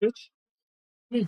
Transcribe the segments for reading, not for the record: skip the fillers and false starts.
Good. Hmm.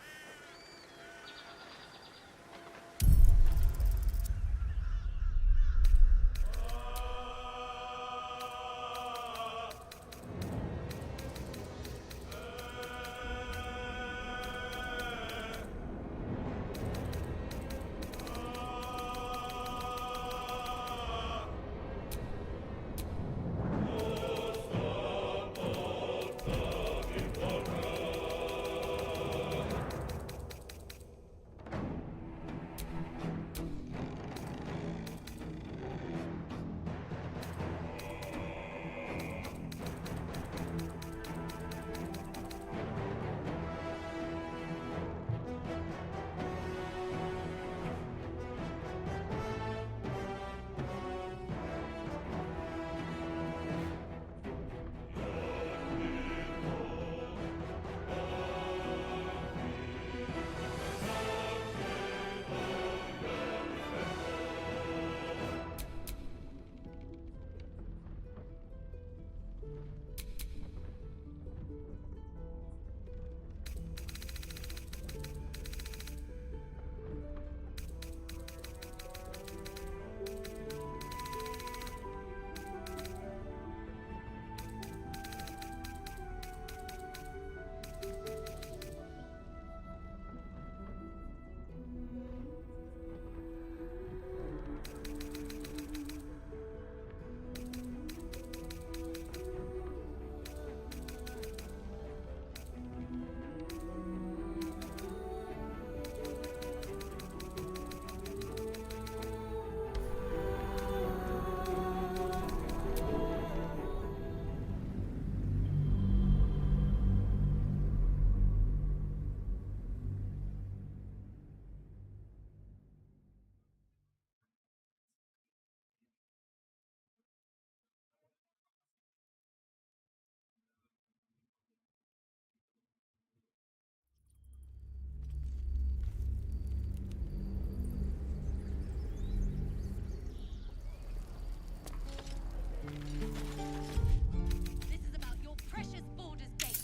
This is about your precious Baldur's Gate.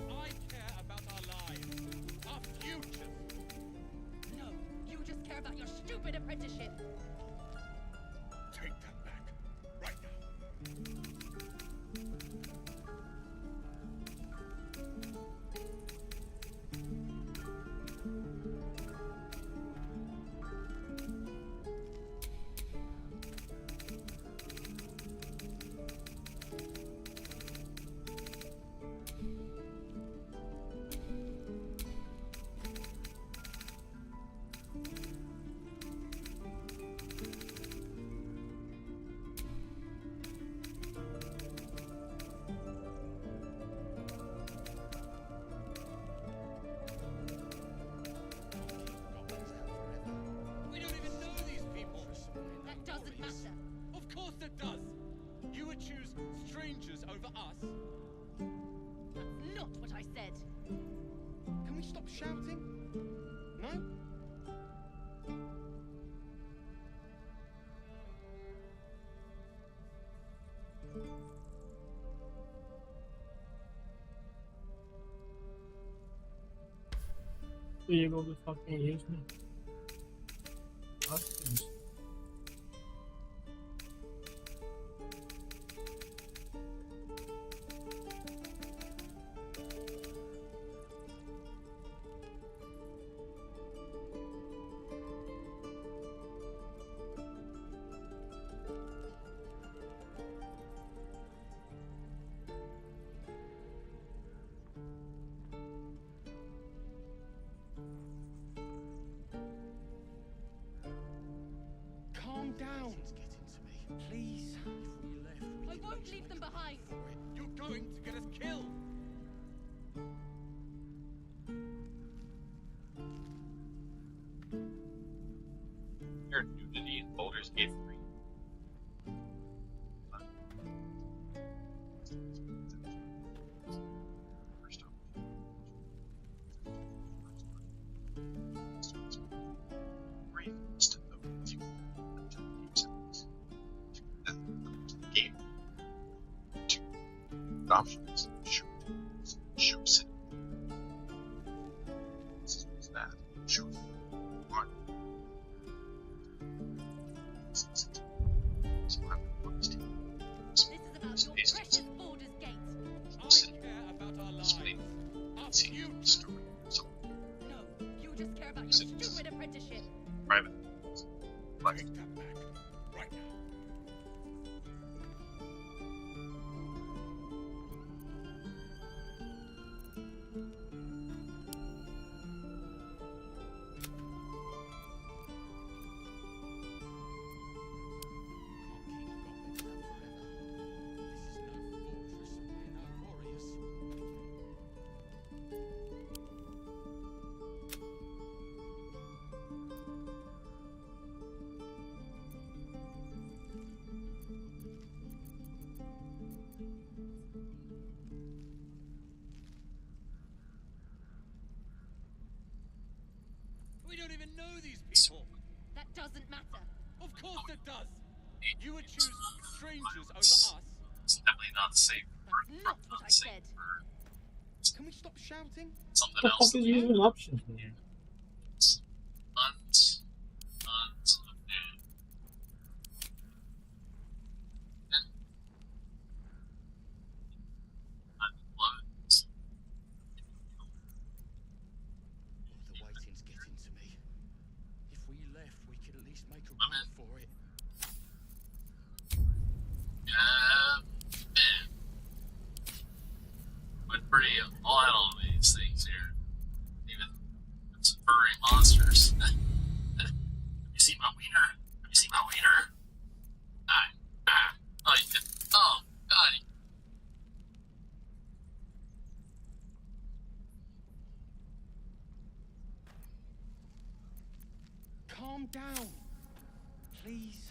I care about our lives, our futures. No, you just care about your stupid apprenticeship. Take that back, right now. We don't even know these people. That doesn't matter. Of course it does. You would choose strangers over us. That's not what I said. Can we stop shouting? No? So you go to fucking use me. Husbands. Calm down. Please. I won't leave them behind. You're going to get us killed. Your nudity in Baldur's Gate 3. First off, brief instant of if you until the game settings. Then go to the game. Two options. Show city. Sure. Right. So we'll have to put this team. This is about your precious Baldur's Gate. I care about our lives. Our future. So, No, you just care about your stupid apprenticeship. private. Like, Take that back. Right now. We don't even know these people. That doesn't matter. Of course it does. You would choose strangers over us. it's definitely not safe for That's not what I said. Can we stop shouting? something What the else. fuck is using options here? Tons of food. I love it. The waiting's getting to me. If we left, we could at least make a I'm run in. for it. Man. Went pretty all out on these things here. Even some furry monsters. Have you seen my wiener? Have you seen my wiener? Oh, you did. Oh, God. Calm down. Please.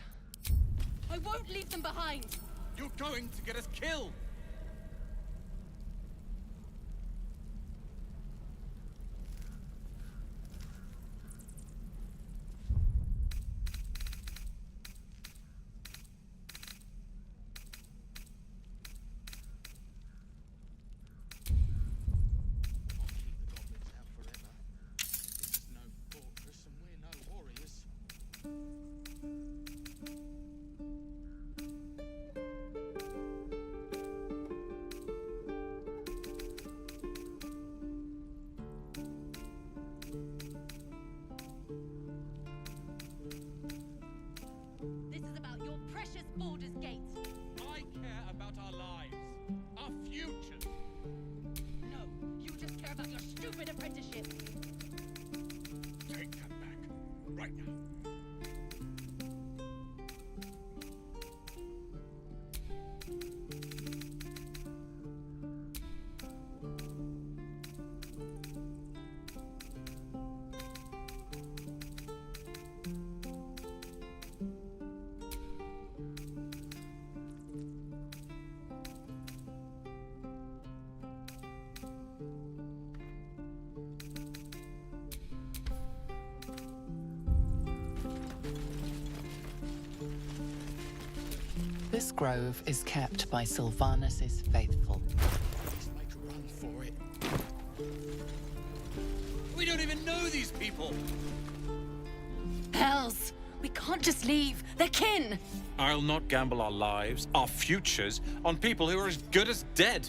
I won't leave them behind. You're going to get us killed. I'll keep the goblins out forever. This is no fortress and we're no warriors. This is about your precious Baldur's Gate. I care about our lives, our futures. No, you just care about your stupid apprenticeship. Take that back, right now. This grove is kept by Sylvanus' faithful. Let's make a run for it. We don't even know these people. Hells! We can't just leave. They're kin! I'll not gamble our lives, our futures, on people who are as good as dead.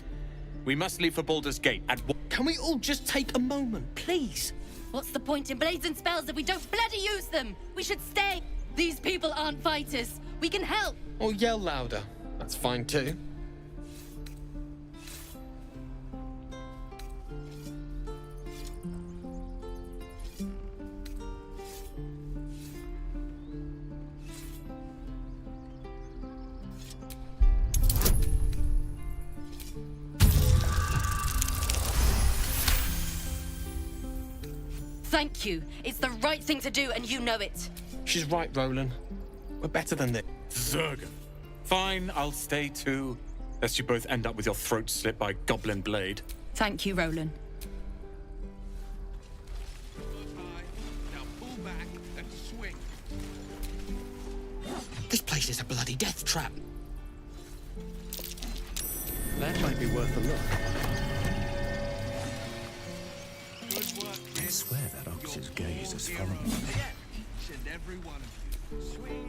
We must leave for Baldur's Gate at once. Can we all just take a moment, please? What's the point in blades and spells if we don't bloody use them? We should stay. These people aren't fighters. We can help. Or yell louder. That's fine too. Thank you. It's the right thing to do, and you know it. She's right, Roland. We're better than this. Zerg. Fine, I'll stay too. Lest you both end up with your throat slit by Goblin Blade. Thank you, Roland. Now pull back and swing. This place is a bloody death trap. That might be worth a look. Good work, kid. swear that Ox's gaze has followed me. Each and every one of you.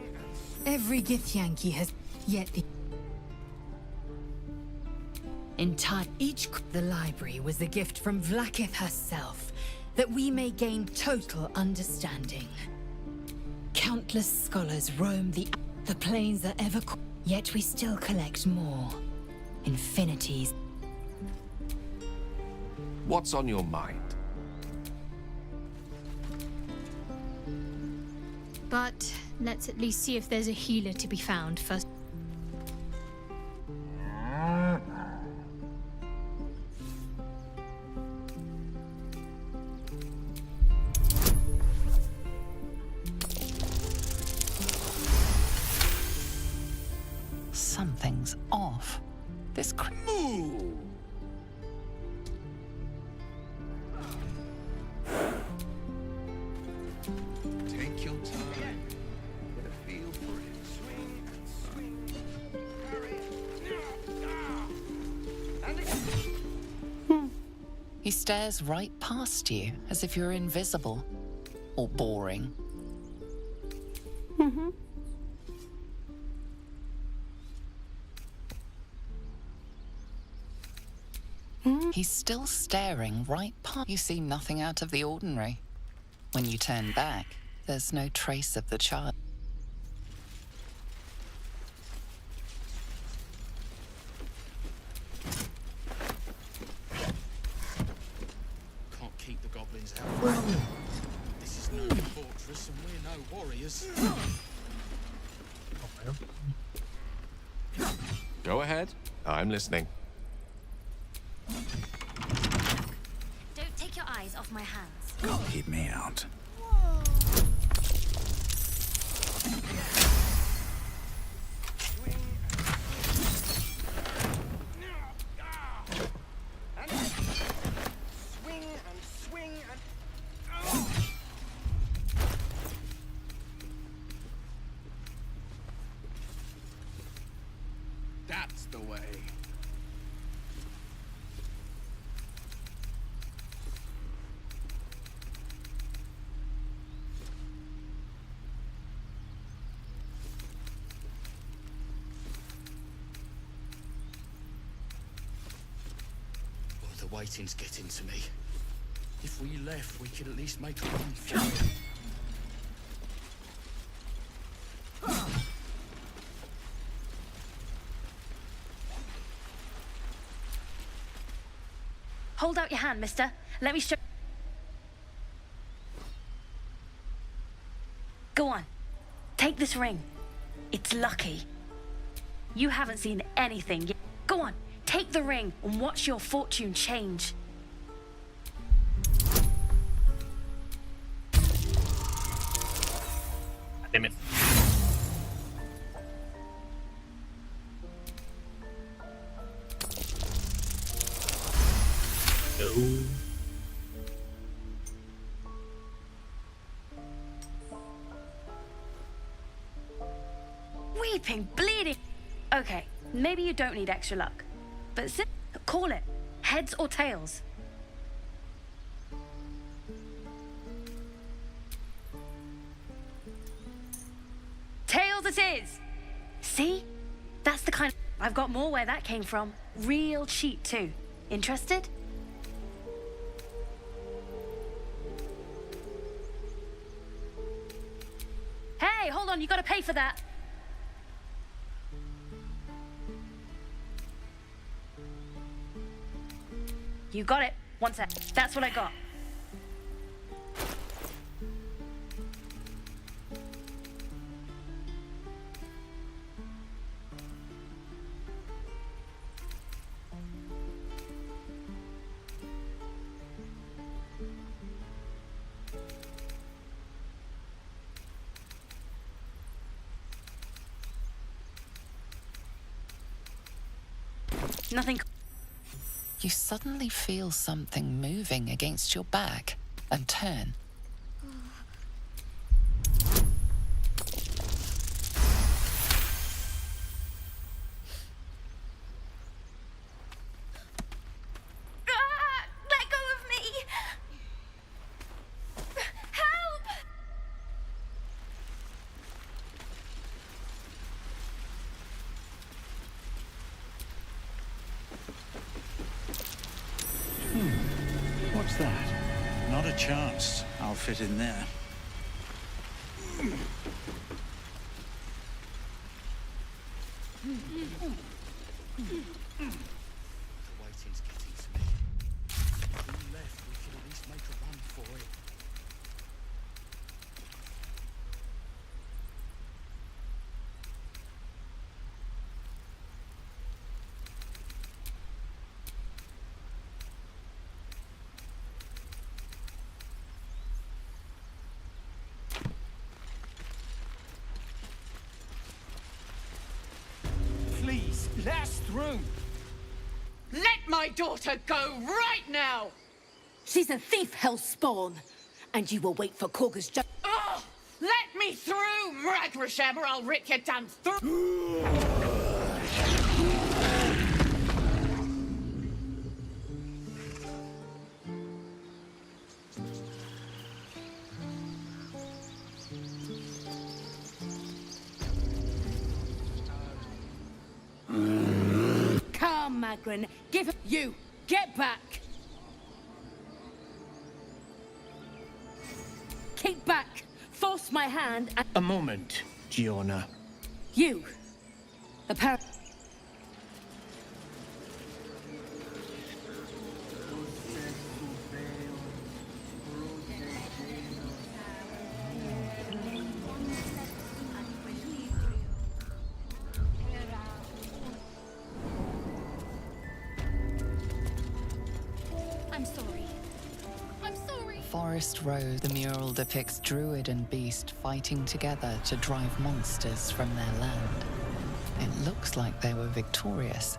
Every Githyanki has yet the entire the library was a gift from Vlaakith herself, that we may gain total understanding. Countless scholars roam the planes are ever yet we still collect more. Infinities. What's on your mind? But let's at least see if there's a healer to be found first. Something's off. This Move! Take your time. Get a feel for it. Swing and swing. Hurry. He stares right past you, as if you're invisible. Or boring. He's still staring right past. You see nothing out of the ordinary. When you turn back, there's no trace of the child. Can't keep the goblins out. This is no fortress and we're no warriors. Go ahead. I'm listening. Don't take your eyes off my hands. Keep me out. Swing and swing and... That's the way. The waiting's getting to me. If we left, we could at least make a run for it. Hold out your hand, mister. Let me show... Go on. Take this ring. It's lucky. You haven't seen anything yet. Go on. Take the ring and watch your fortune change. Damn it. No. Weeping, bleeding. Okay, maybe you don't need extra luck. But call it. Heads or tails. Tails it is! See? That's the kind of... I've got more where that came from. Real cheap too. Interested? Hey, hold on, you gotta pay for that. You got it. One sec. That's what I got. Nothing. You suddenly feel something moving against your back and turn. Let go of me! Not a chance. I'll fit in there. The waiting's getting to me. If we left, we could at least make a run for it. Please, let us through. Let my daughter go right now! She's a thief, hellspawn. And you will wait for Korga's Oh! Let me through, Ragrasham, or I'll rip your damn throat! Come, Magrin. Give him... You! Get back! Keep back! Force my hand and... A moment, Giona. You! The par... I'm sorry. I'm sorry. Forest Road, the mural depicts druid and beast fighting together to drive monsters from their land. It looks like they were victorious.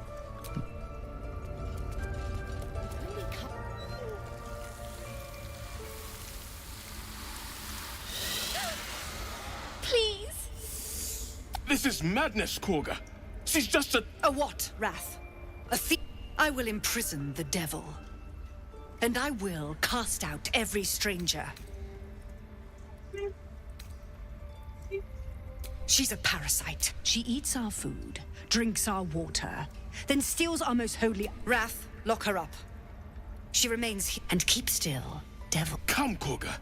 Please. This is madness, Korga. She's just a... A what, Wrath? A thief? I will imprison the devil. And I will cast out every stranger. She's a parasite. She eats our food, drinks our water, then steals our most holy... Wrath, lock her up. She remains here. And keep still, devil. Come, Korga.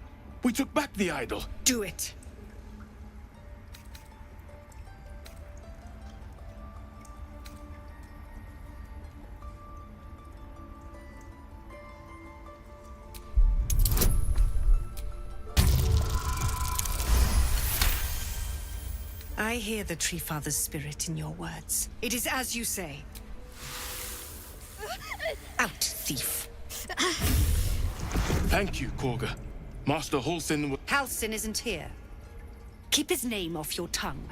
We took back the idol. Do it. I hear the Tree Father's spirit in your words. It is as you say. Out, thief. Thank you, Korga. Master Halsin... Halsin isn't here. Keep his name off your tongue.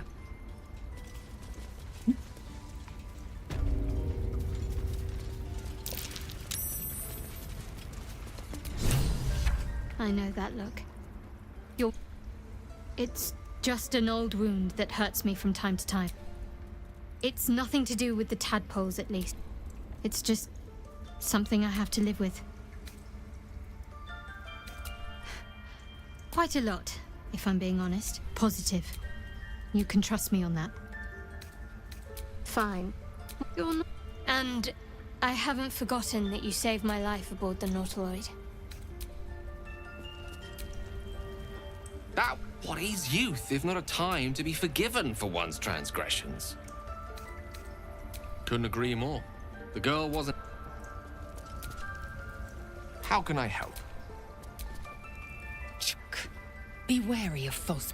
I know that look. It's just an old wound that hurts me from time to time. It's nothing to do with the tadpoles, at least. It's just something I have to live with. Quite a lot, if I'm being honest. Positive. You can trust me on that. Fine. You're not... And I haven't forgotten that you saved my life aboard the Nautiloid. What is youth if not a time to be forgiven for one's transgressions? Couldn't agree more. The girl wasn't... How can I help? Chuck, be wary of false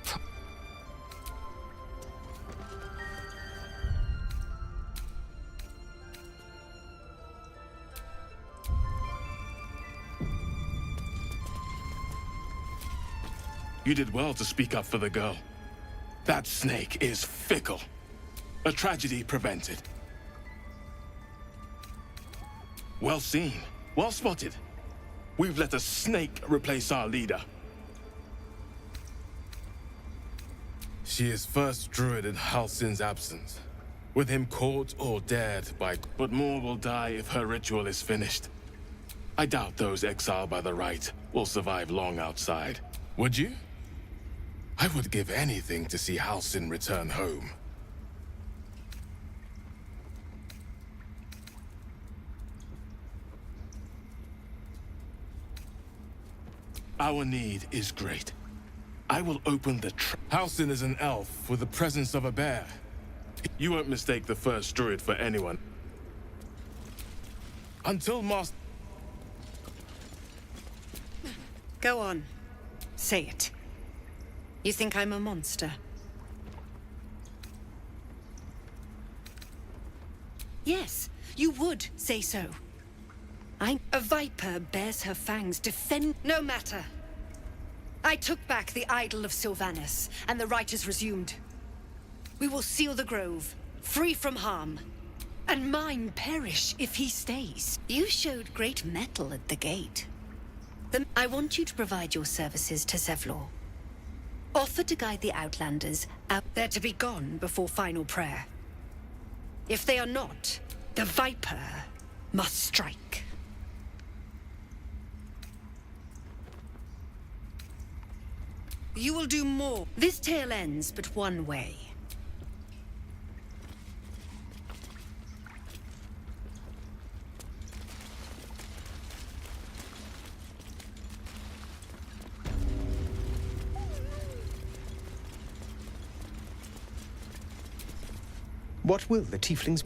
You did well to speak up for the girl. That snake is fickle. A tragedy prevented. Well seen. Well spotted. We've let a snake replace our leader. She is first druid in Halsin's absence. With him caught or dead by... But more will die if her ritual is finished. I doubt those exiled by the right will survive long outside. Would you? I would give anything to see Halsin return home. Our need is great. I will open the Halcyon is an elf with the presence of a bear. You won't mistake the first druid for anyone. Until Master... Go on. Say it. You think I'm a monster? Yes, you would say so. A viper bears her fangs, defend... No matter. I took back the idol of Sylvanas, and the rite is resumed. We will seal the grove, free from harm. And mine perish if he stays. You showed great mettle at the gate. I want you to provide your services to Zevlor. Offer to guide the Outlanders out there to be gone before final prayer. If they are not, the Viper must strike. You will do more. This tale ends but one way. What will the tieflings...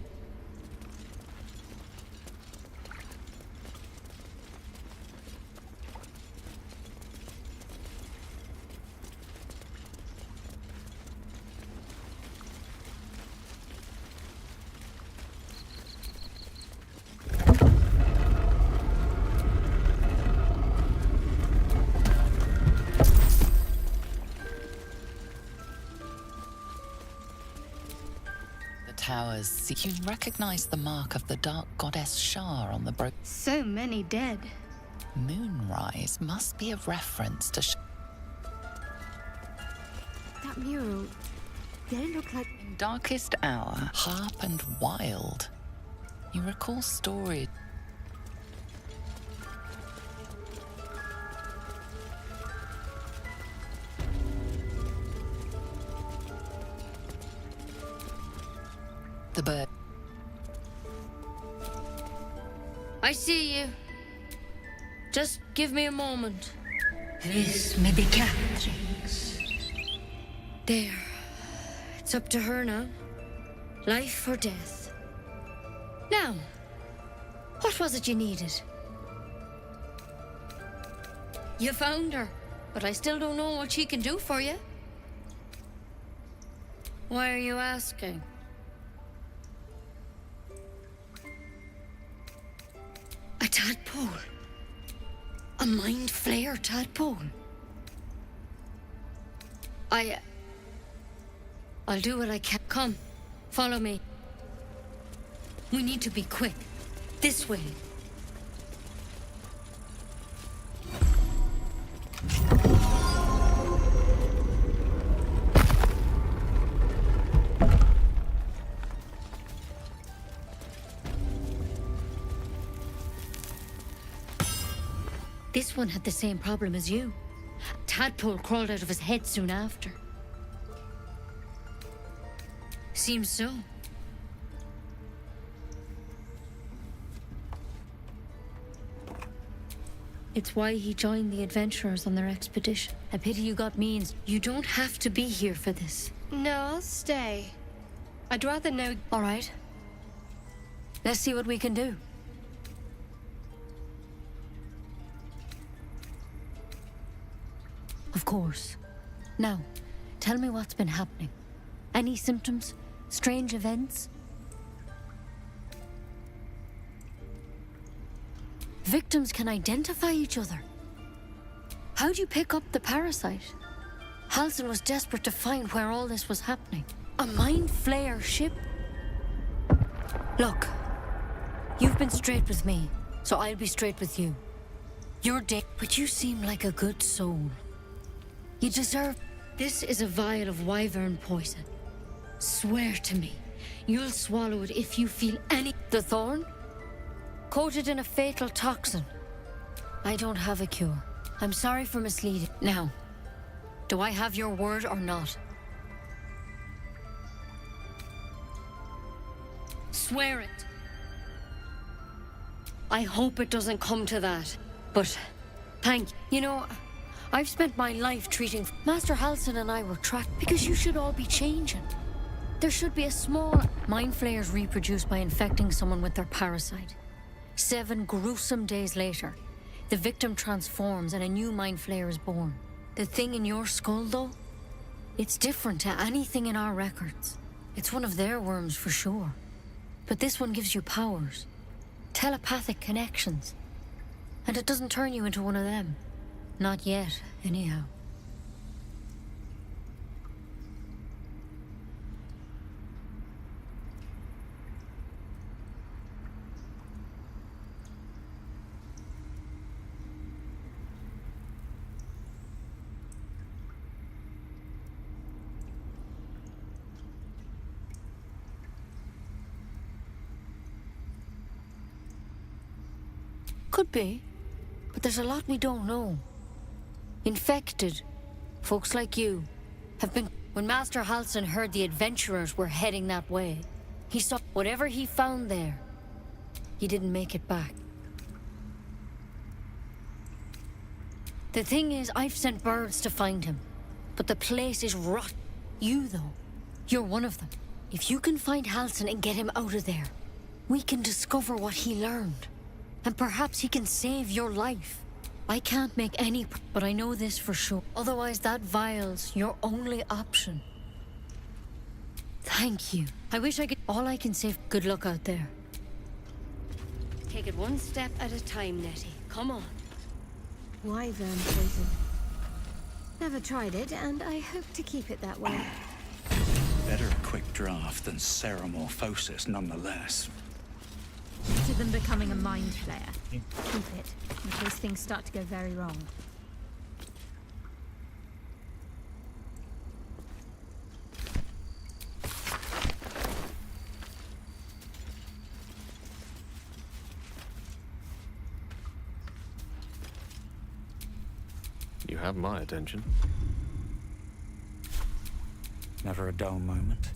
Towers, you recognize the mark of the dark goddess Shar on the So many dead. Moonrise must be a reference to That mural, did it look like... In Darkest Hour, Harp and Wild. You recall stories... The bird. I see you. Just give me a moment. This may be Catherine's. There. It's up to her now. Life or death. Now, what was it you needed? You found her, but I still don't know what she can do for you. Why are you asking? A tadpole. A mind flayer tadpole. I'll do what I can. Come, follow me. We need to be quick. This way. This one had the same problem as you. A tadpole crawled out of his head soon after. Seems so. It's why he joined the adventurers on their expedition. A pity you got me and you don't have to be here for this. No, I'll stay. I'd rather know... All right. Let's see what we can do. Of course. Now, tell me what's been happening. Any symptoms? Strange events? Victims can identify each other. How'd you pick up the parasite? Halcyon was desperate to find where all this was happening. A mind flayer ship? Look, you've been straight with me, so I'll be straight with you. You're dead, but you seem like a good soul. You deserve... This is a vial of wyvern poison. Swear to me, you'll swallow it if you feel any... The thorn? Coated in a fatal toxin. I don't have a cure. I'm sorry for misleading. Now, do I have your word or not? Swear it. I hope it doesn't come to that. But, thank you. You know, I've spent my life treating... Master Halsin and I were tracked because you should all be changing. There should be a small... Mind flayers reproduce by infecting someone with their parasite. 7 gruesome days later, the victim transforms and a new mind flayer is born. The thing in your skull, though, it's different to anything in our records. It's one of their worms for sure. But this one gives you powers. Telepathic connections. And it doesn't turn you into one of them. Not yet, anyhow. Could be, but there's a lot we don't know. Infected, folks like you, have been... When Master Halsin heard the adventurers were heading that way, he saw whatever he found there. He didn't make it back. The thing is, I've sent birds to find him, but the place is rot. You, though, you're one of them. If you can find Halsin and get him out of there, we can discover what he learned. And perhaps he can save your life. I can't make any... But I know this for sure. Otherwise, that vial's your only option. Thank you. I wish I could... All I can say... Good luck out there. Take it one step at a time, Nettie. Come on. Wyvern poison. Never tried it, and I hope to keep it that way. Better a quick draft than ceramorphosis, nonetheless. Better than becoming a mind flayer. Keep it, in case things start to go very wrong. You have my attention. Never a dull moment.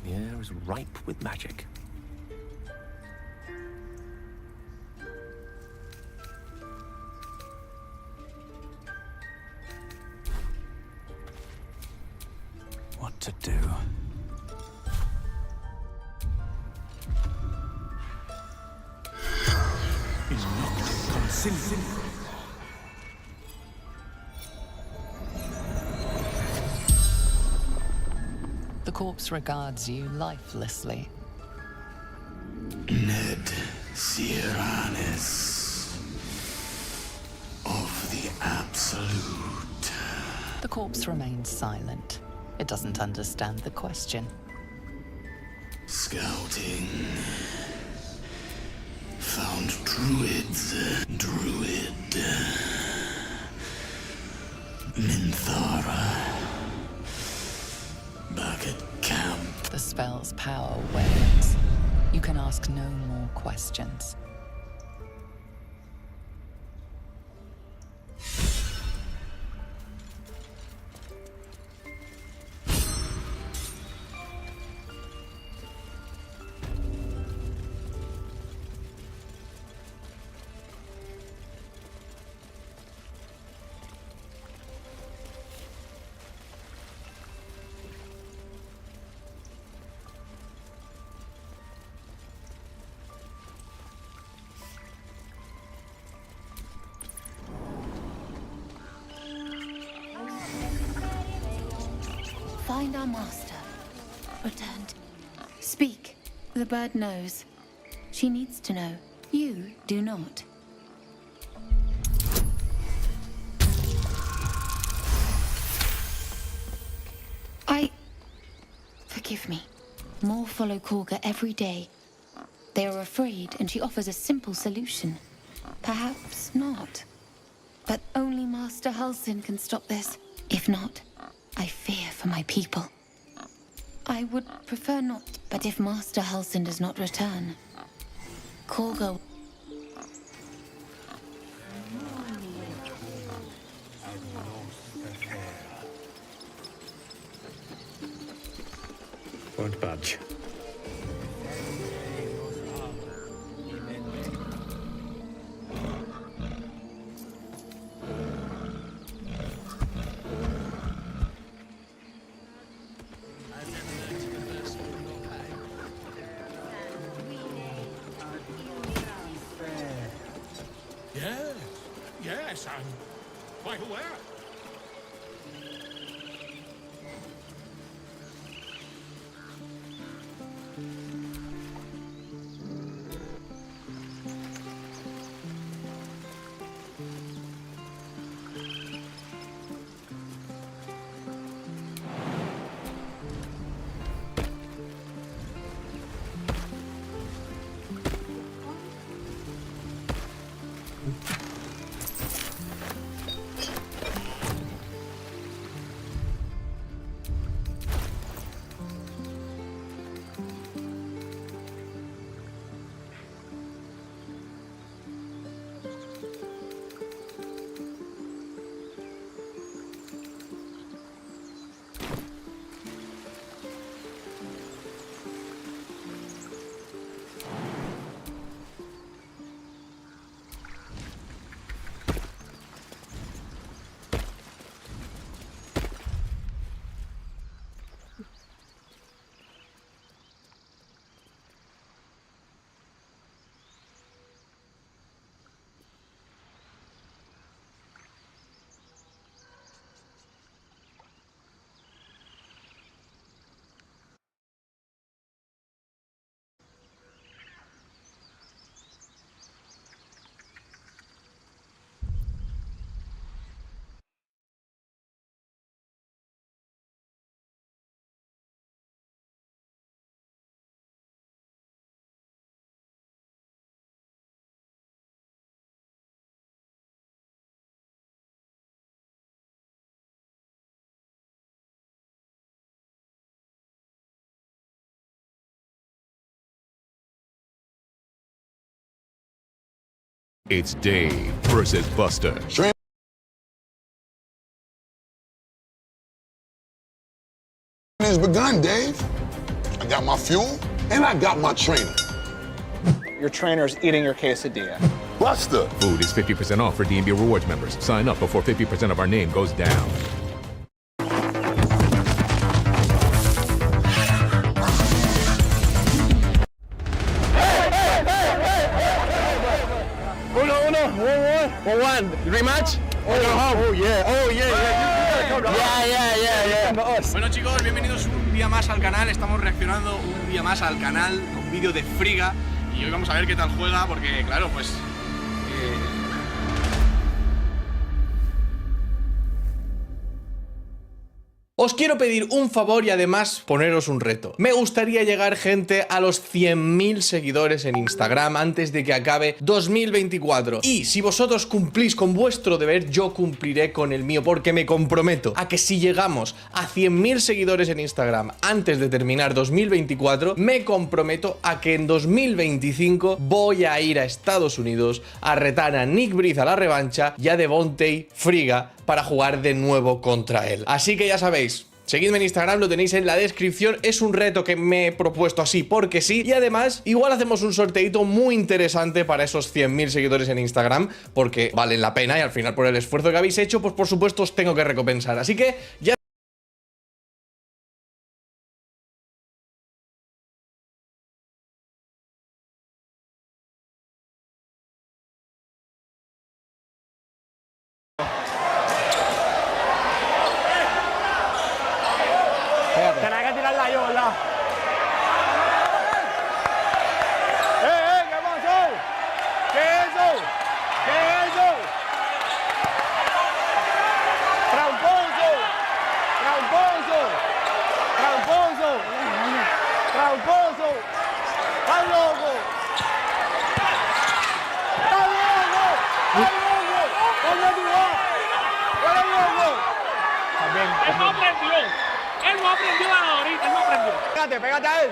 The air is ripe with magic. What to do? Is Noctis concilium? The corpse regards you lifelessly. Ned Sierranis of the Absolute. The corpse remains silent. It doesn't understand the question. Scouting. Found druids. Druid. Minthara. Back at camp. The spell's power wanes. You can ask no more questions. Find our master. Returned. Speak. The bird knows. She needs to know. You do not. Forgive me. More follow Korga every day. They are afraid, and she offers a simple solution. Perhaps not. But only Master Halsin can stop this. If not, I fear for my people. I would prefer not, but if Master Halsin does not return, Korga... Won't budge. can. Vital where? It's Dave versus Buster. Has begun, Dave. I got my fuel and I got my trainer. Your trainer's eating your quesadilla. Buster! Food is 50% off for D&B Rewards members. Sign up before 50% of our name goes down. One. Rematch? Oh yeah. Bueno chicos, bienvenidos un día más al canal. Estamos reaccionando un día más al canal, a un vídeo de Friga. Y hoy vamos a ver qué tal juega, porque claro, pues... Os quiero pedir un favor y además poneros un reto. Me gustaría llegar, gente, a los 100.000 seguidores en Instagram antes de que acabe 2024. Y si vosotros cumplís con vuestro deber, yo cumpliré con el mío, porque me comprometo a que si llegamos a 100.000 seguidores en Instagram antes de terminar 2024, me comprometo a que en 2025 voy a ir a Estados Unidos a retar a Nick Breeze a la revancha y a Devontae Friga para jugar de nuevo contra él. Así que ya sabéis, seguidme en Instagram, lo tenéis en la descripción. Es un reto que me he propuesto así porque sí. Y además, igual hacemos un sorteito muy interesante para esos 100.000 seguidores en Instagram, porque valen la pena y al final por el esfuerzo que habéis hecho, pues por supuesto os tengo que recompensar. Así que ya... Tenía que tirarla yo, ¿verdad? ¿Qué pasó? ¿Qué es eso? ¿Qué es eso? ¡Tramposo! ¡Tramposo! ¡Tramposo! ¡Tramposo! ¡Estás loco! ¡Estás loco! ¡Estás loco! ¿Dónde tú vas? ¡Estás loco! También. Él no aprendió. Él no aprendió ahorita, él no aprendió. Pégate a él.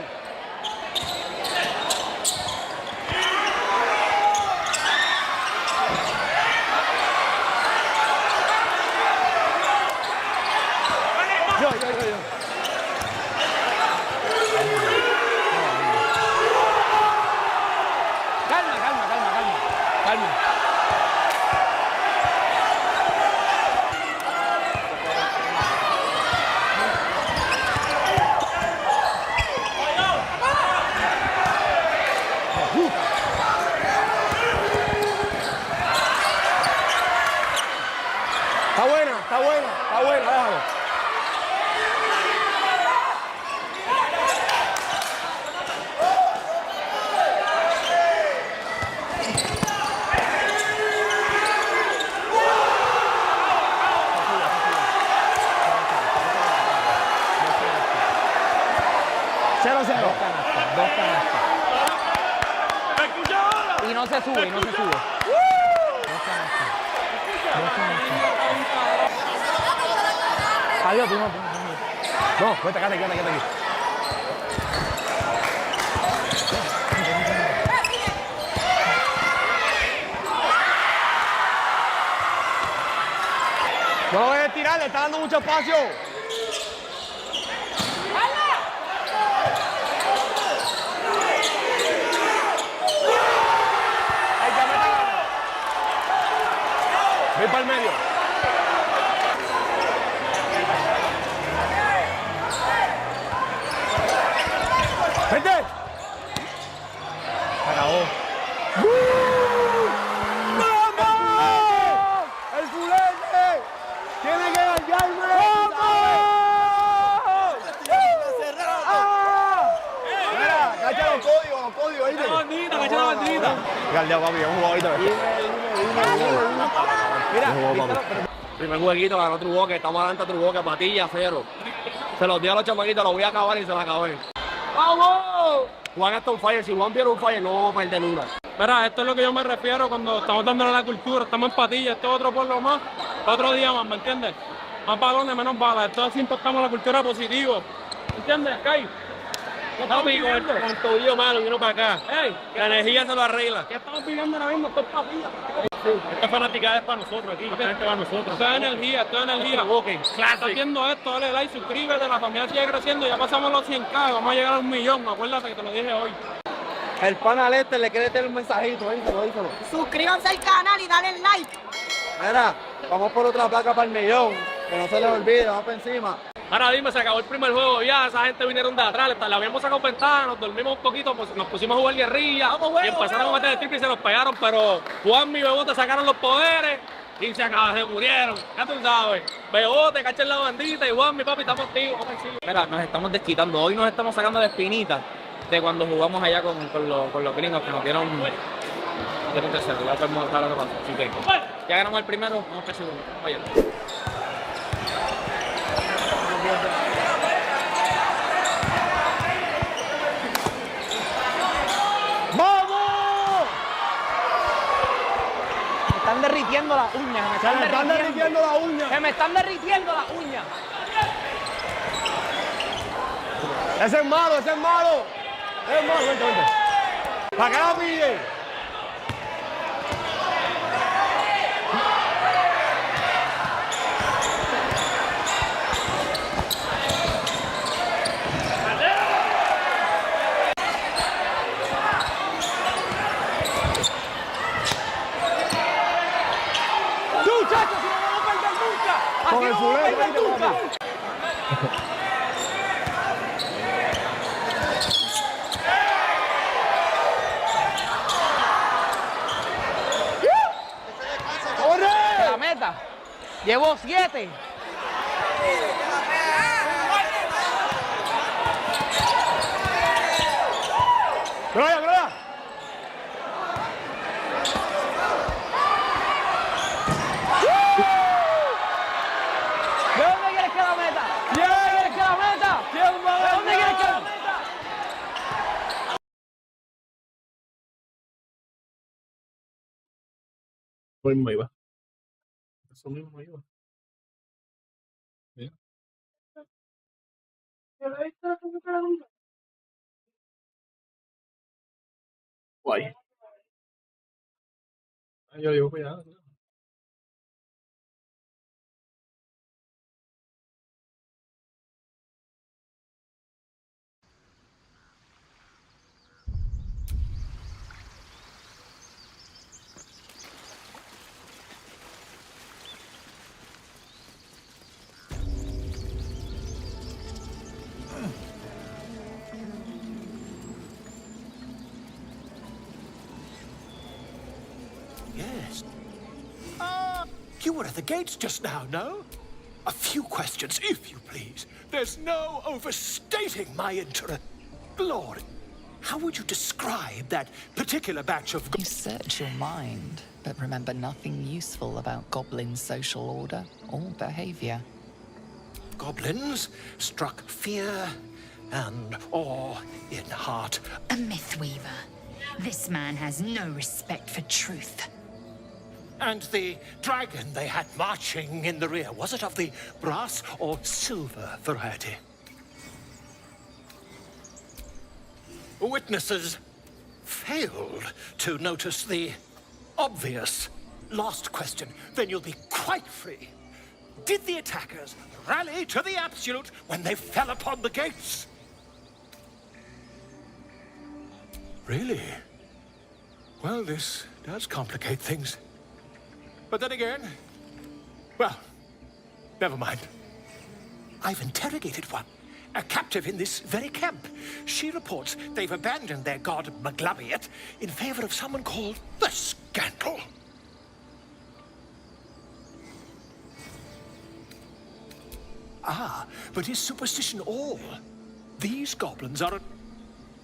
Yo. Calma. canastas, 2 canastas. Y no se sube, y no se sube. 2 canastas. 2 canastas. Adiós, tú no. No, vete, quédate aquí. No lo voy a estirar, le está dando mucho espacio. Ven para el medio. ¡Vente! Se acabó. ¡Vamos! ¡El culete! ¡Tiene que ganarme! ¡Vamos! Mira, cacha los códigos, ahí. Cacha la bandita. Mira, papi, es un jugadito. Mira, primer jueguito ganó Truboque, estamos adelante a Truboque, patilla, cero. Se los di a los chamaquitos, los voy a acabar y se los acabé. ¡Vamos! Juan está un fire, si Juan viene un fire, no vamos a perder una. Mira, esto es lo que yo me refiero cuando estamos dándole a la cultura, estamos en patilla, esto es otro pueblo más, otro día más, ¿me entiendes? Más balones, menos balas, esto así impactamos la cultura positivo, ¿me entiendes, Kai? Papi, con el tobillo malo, vino para acá. Ey, la energía se lo arregla. ¿Qué estamos viviendo ahora mismo? Esto es patilla. Esta fanaticada es para nosotros aquí, esta gente para nosotros. Esto es energía, Estás viendo esto, dale like, suscríbete, la familia sigue creciendo, ya pasamos los 100K, vamos a llegar a 1.000.000, acuérdate que te lo dije hoy. El pana al le quiere tener un mensajito, díselo. Suscríbanse al canal y dale like. Mira, vamos por otra placa para el millón, que no se les olvide, vamos para encima. Ahora dime, se acabó el primer juego ya, esa gente vinieron de atrás, la habíamos sacado ventaja, nos dormimos un poquito, pues nos pusimos a jugar guerrilla y empezaron a meter el triple y se nos pegaron, pero Juan y Bebote sacaron los poderes y se murieron, ya tú sabes. Bebote, cachen la bandita y Juan, mi papi, estamos contigo. Mira, nos estamos desquitando, hoy nos estamos sacando de espinitas de cuando jugamos allá con los gringos que nos dieron tercero, ya podemos saber lo que pasó. Así que ya ganamos el primero, vamos para el segundo. Vaya. ¡Vamos! Me están derritiendo las uñas. Se me están derritiendo las uñas. Se me están derritiendo las uñas. Ese es malo. Vente. ¿Para qué la pide? Muchachos, si no vamos a perder nunca. Así Con el no vamos a fulero, perder nunca. ¡Corre! La meta. Llevo 7. ¡Gloria! ¿De dónde quieres que la meta? ¿De dónde quieres que la meta? ¿De dónde quieres que la meta? Eso mismo iba. Mira. Guay. Yo digo, cuidado. Yes. You were at the gates just now, no? A few questions, if you please. There's no overstating my interest. Lord, how would you describe that particular batch of... You search your mind, but remember nothing useful about goblin social order or behavior. Goblins struck fear, and or in heart. A myth weaver. This man has no respect for truth. And the dragon they had marching in the rear, was it of the brass or silver variety? Witnesses failed to notice the obvious. Last question, then you'll be quite free. Did the attackers rally to the absolute when they fell upon the gates? Really? Well, this does complicate things. But then again, well, never mind. I've interrogated one, a captive in this very camp. She reports they've abandoned their god Maglabiet in favor of someone called the Scandal. Ah, but is superstition all? These goblins are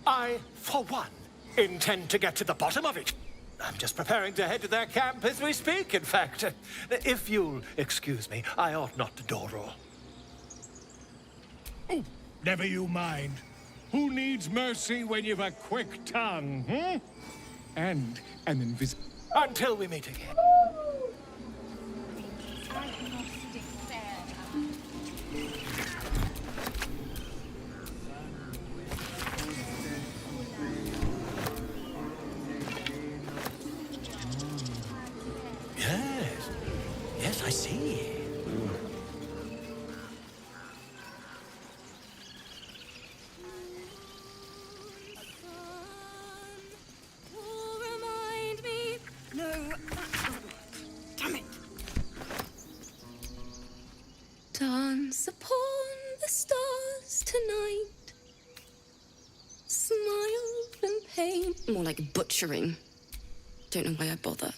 I, for one, intend to get to the bottom of it. I'm just preparing to head to their camp as we speak, in fact. If you'll excuse me, I ought not to door roll. Oh, never you mind. Who needs mercy when you've a quick tongue, hmm? And an invisible... Until we meet again. Yes. Yes, I see. Remind me. No. Damn it. Dance upon the stars tonight. Smile and pain. More like butchering. Don't know why I bother.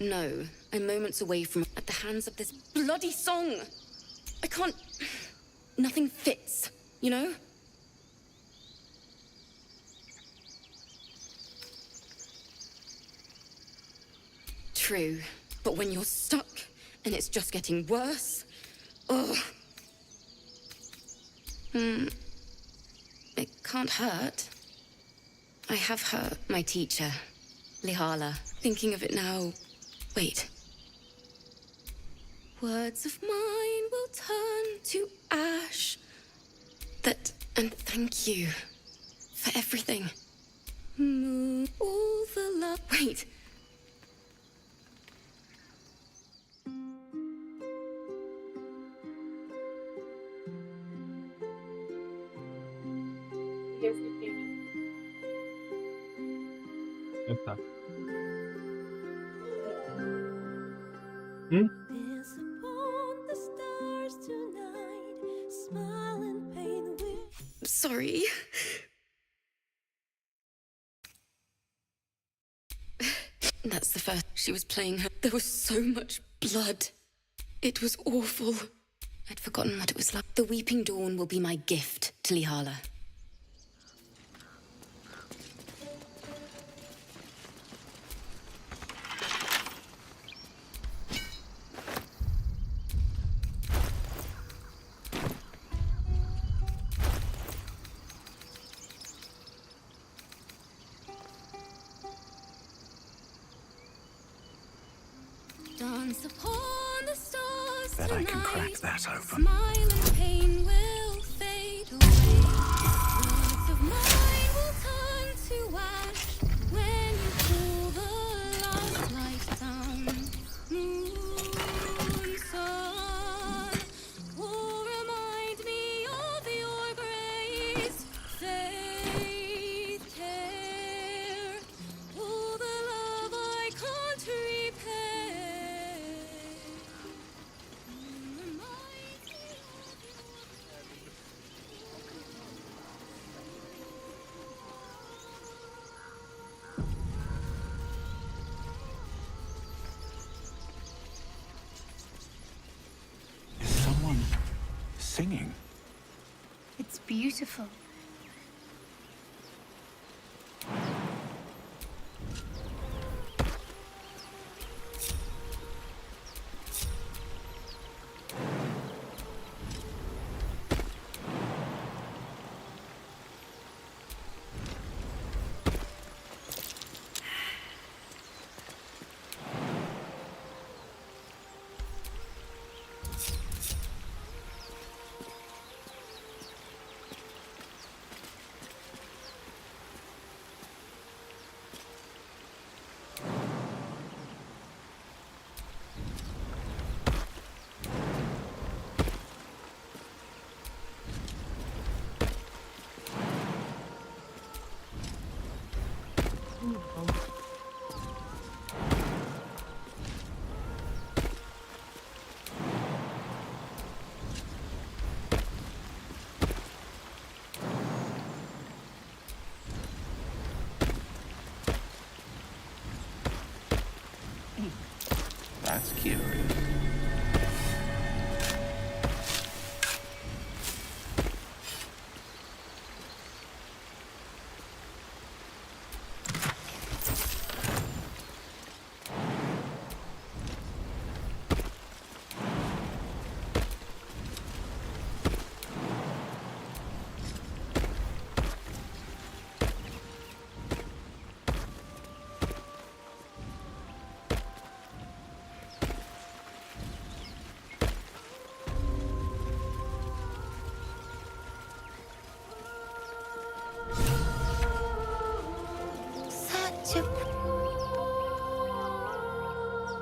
No, I'm moments away from at the hands of this bloody song. I can't. Nothing fits, you know? True, but when you're stuck and it's just getting worse, ugh. It can't hurt. I have hurt my teacher, Lihala. Thinking of it now. Wait. Words of mine will turn to ash. That and thank you for everything. All the love. Wait. Está. Sorry. That's the first she was playing her. There was so much blood. It was awful. I'd forgotten what it was like. The Weeping Dawn will be my gift to Lihala. Dance upon the stars Bet I can tonight. crack that open. Smile and pain will fade away. Words of mine will turn to ash when you pull the last light down. Moon, sun, will remind me of your grace. Faith, care, all the love I can't repay. Is someone singing? It's beautiful. you.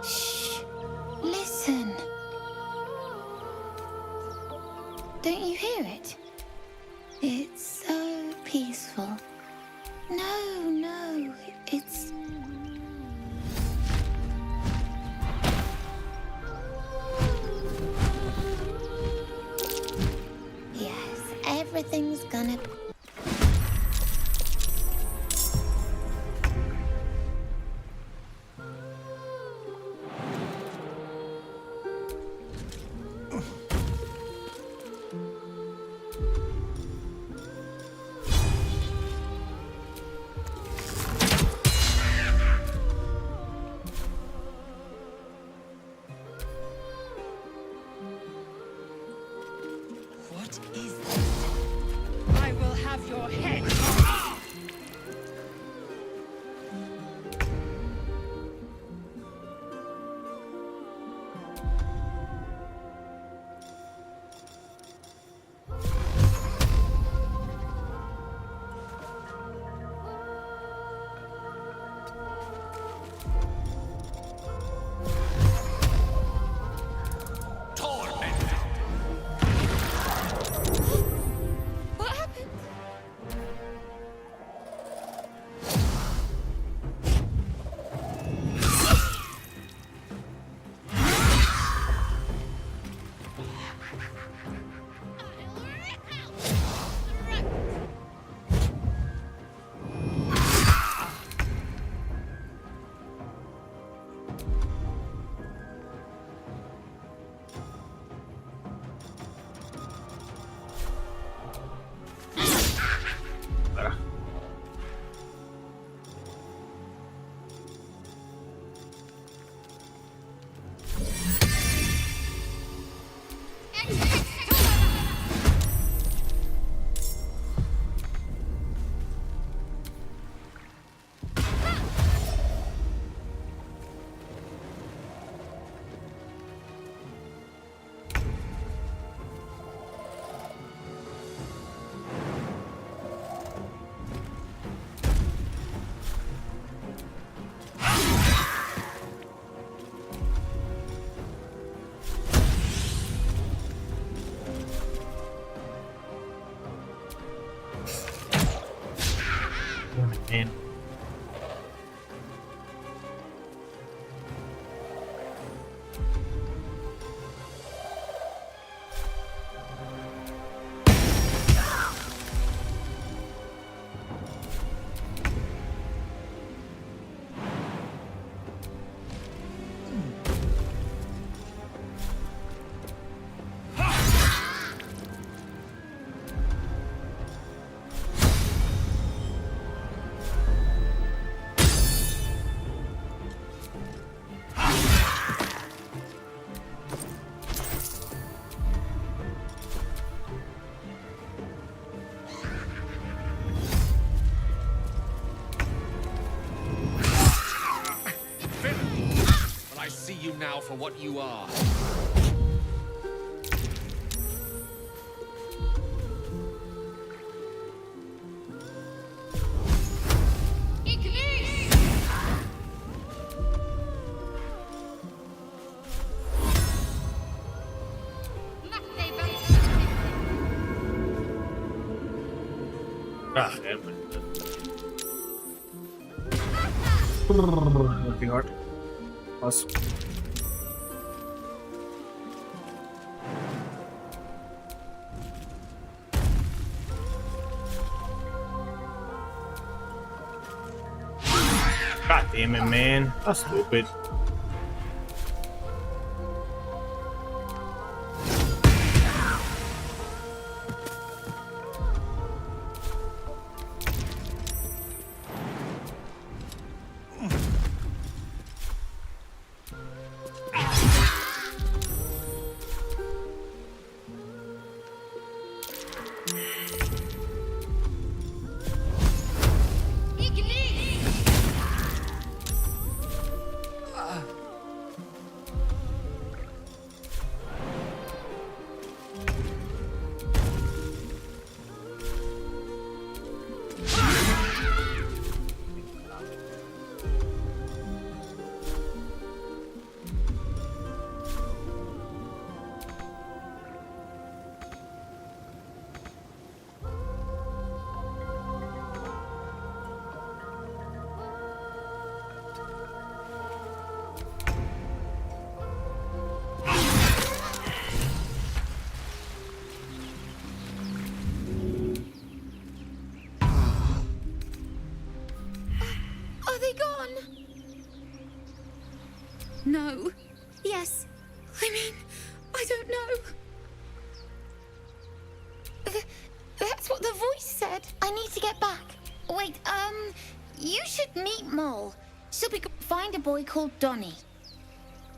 Shh. Listen. Don't you hear it? It's so peaceful. No, it's... Yes, everything's gonna... What is this? I will have your head. What happened? Man. But I see you now for what you are. Ah, helmet. Nothing hard. Awesome. God damn it, man. That's stupid. gone? No. Yes. I mean, I don't know. That's what the voice said. I need to get back. Wait, you should meet Mole. She'll be... Find a boy called Donny.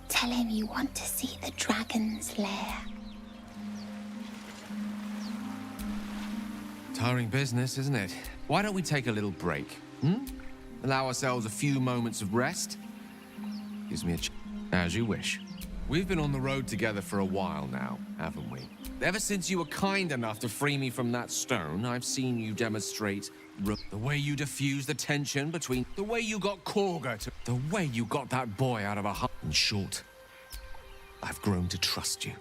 Tell him you want to see the dragon's lair. Tiring business, isn't it? Why don't we take a little break? Allow ourselves a few moments of rest? Gives me a as you wish. We've been on the road together for a while now, haven't we? Ever since you were kind enough to free me from that stone, I've seen you demonstrate the way you diffused the tension between... The way you got Korga to... The way you got that boy out of a hut. In short, I've grown to trust you.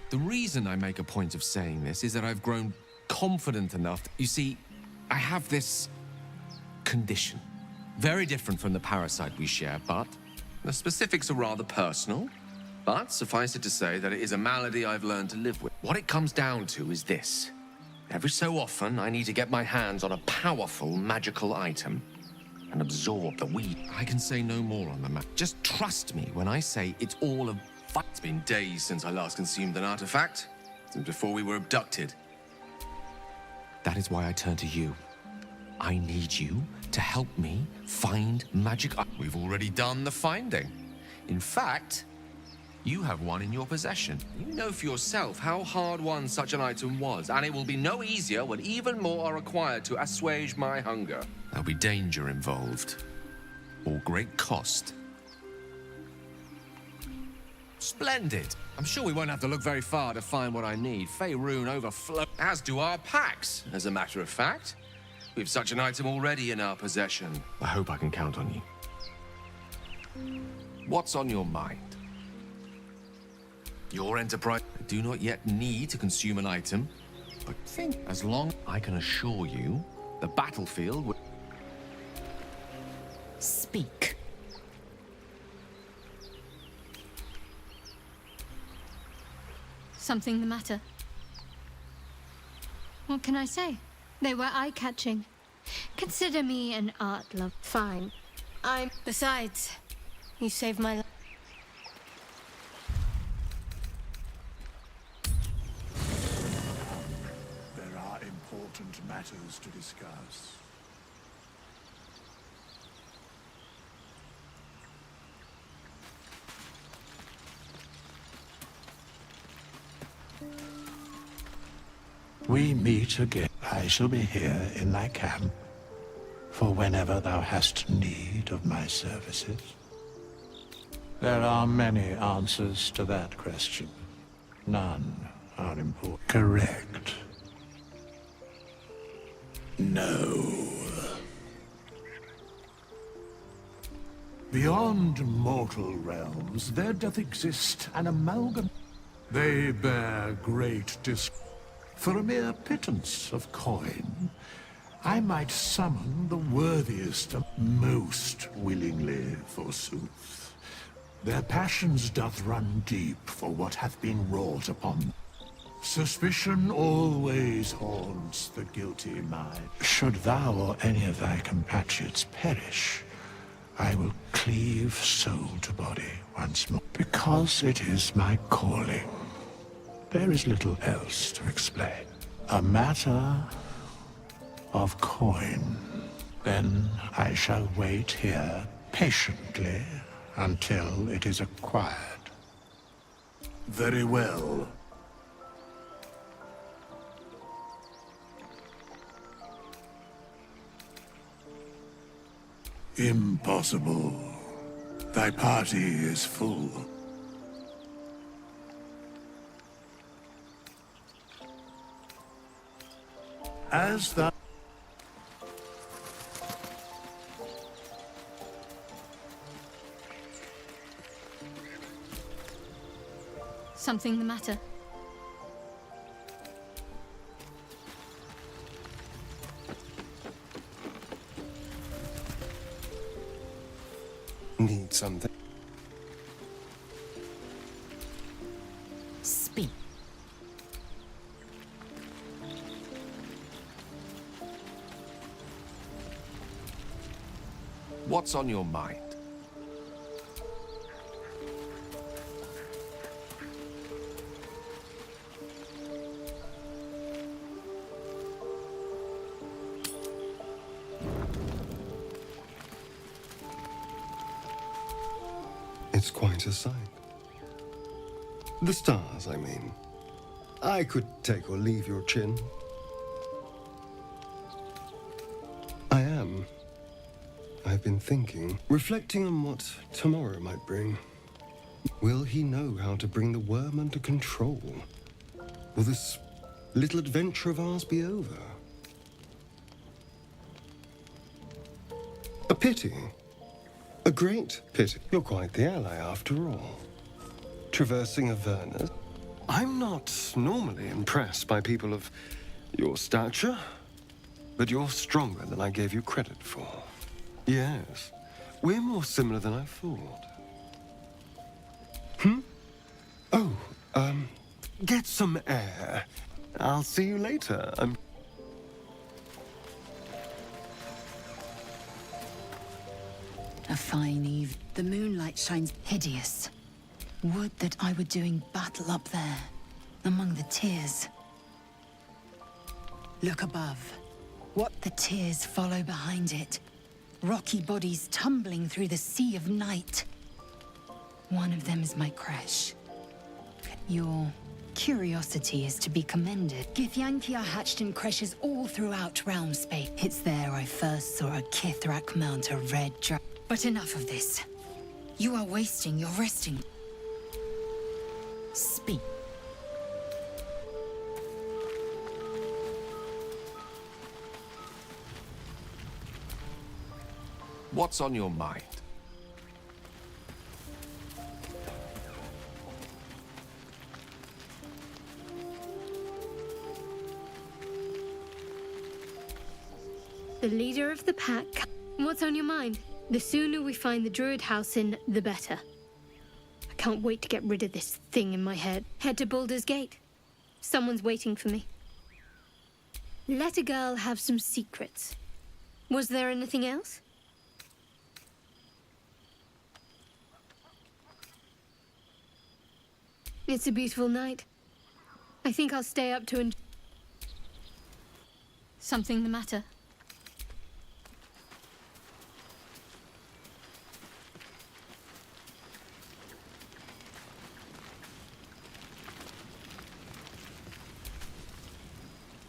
The reason I make a point of saying this is that I've grown confident enough. You see, I have this condition. Very different from the parasite we share, but the specifics are rather personal. But suffice it to say that it is a malady I've learned to live with. What it comes down to is this. Every so often, I need to get my hands on a powerful magical item and absorb the weed. I can say no more on the matter. Just trust me when I say it's all a... It's been days since I last consumed an artifact, since before we were abducted. That is why I turn to you. I need you to help me find magic... We've already done the finding. In fact... You have one in your possession. You know for yourself how hard-won such an item was, and it will be no easier when even more are required to assuage my hunger. There'll be danger involved, or great cost. Splendid. I'm sure we won't have to look very far to find what I need. Faerun overflow, as do our packs, as a matter of fact. We've such an item already in our possession. I hope I can count on you. What's on your mind? Your enterprise do not yet need to consume an item, but think as long I can assure you, the battlefield will... Speak. Something the matter? What can I say? They were eye-catching. Consider me an art lover. Fine. Besides, you saved my life. There are important matters to discuss. We meet again. I shall be here in thy camp for whenever thou hast need of my services. There are many answers to that question. None are important. Correct. No. Beyond mortal realms, there doth exist an amalgam. They bear great For a mere pittance of coin, I might summon the worthiest of most willingly, forsooth. Their passions doth run deep for what hath been wrought upon them. Suspicion always haunts the guilty mind. Should thou or any of thy compatriots perish, I will cleave soul to body once more, because it is my calling. There is little else to explain. A matter of coin. Then I shall wait here patiently until it is acquired. Very well. Impossible. Thy party is full. As thou... Something the matter? Need something? Speak. What's on your mind? It's quite a sight. The stars, I mean. I could take or leave your chin. I am. I've been thinking, reflecting on what tomorrow might bring. Will he know how to bring the worm under control? Will this little adventure of ours be over? A pity. A great pity. You're quite the ally, after all. Traversing Avernus. I'm not normally impressed by people of your stature, but you're stronger than I gave you credit for. Yes, we're more similar than I thought. Oh, get some air. I'll see you later. A fine eve. The moonlight shines hideous. Would that I were doing battle up there, among the tears. Look above. What the tears follow behind it. Rocky bodies tumbling through the sea of night. One of them is my creche. Your curiosity is to be commended. Githyanki are hatched in creches all throughout realm space. It's there I first saw a Kithrak mount a red dragon. But enough of this. You are wasting your resting. Speak. What's on your mind? The leader of the pack. What's on your mind? The sooner we find the druid house in, the better. I can't wait to get rid of this thing in my head. Head to Baldur's Gate. Someone's waiting for me. Let a girl have some secrets. Was there anything else? It's a beautiful night. I think I'll stay up to enjoy. Something the matter?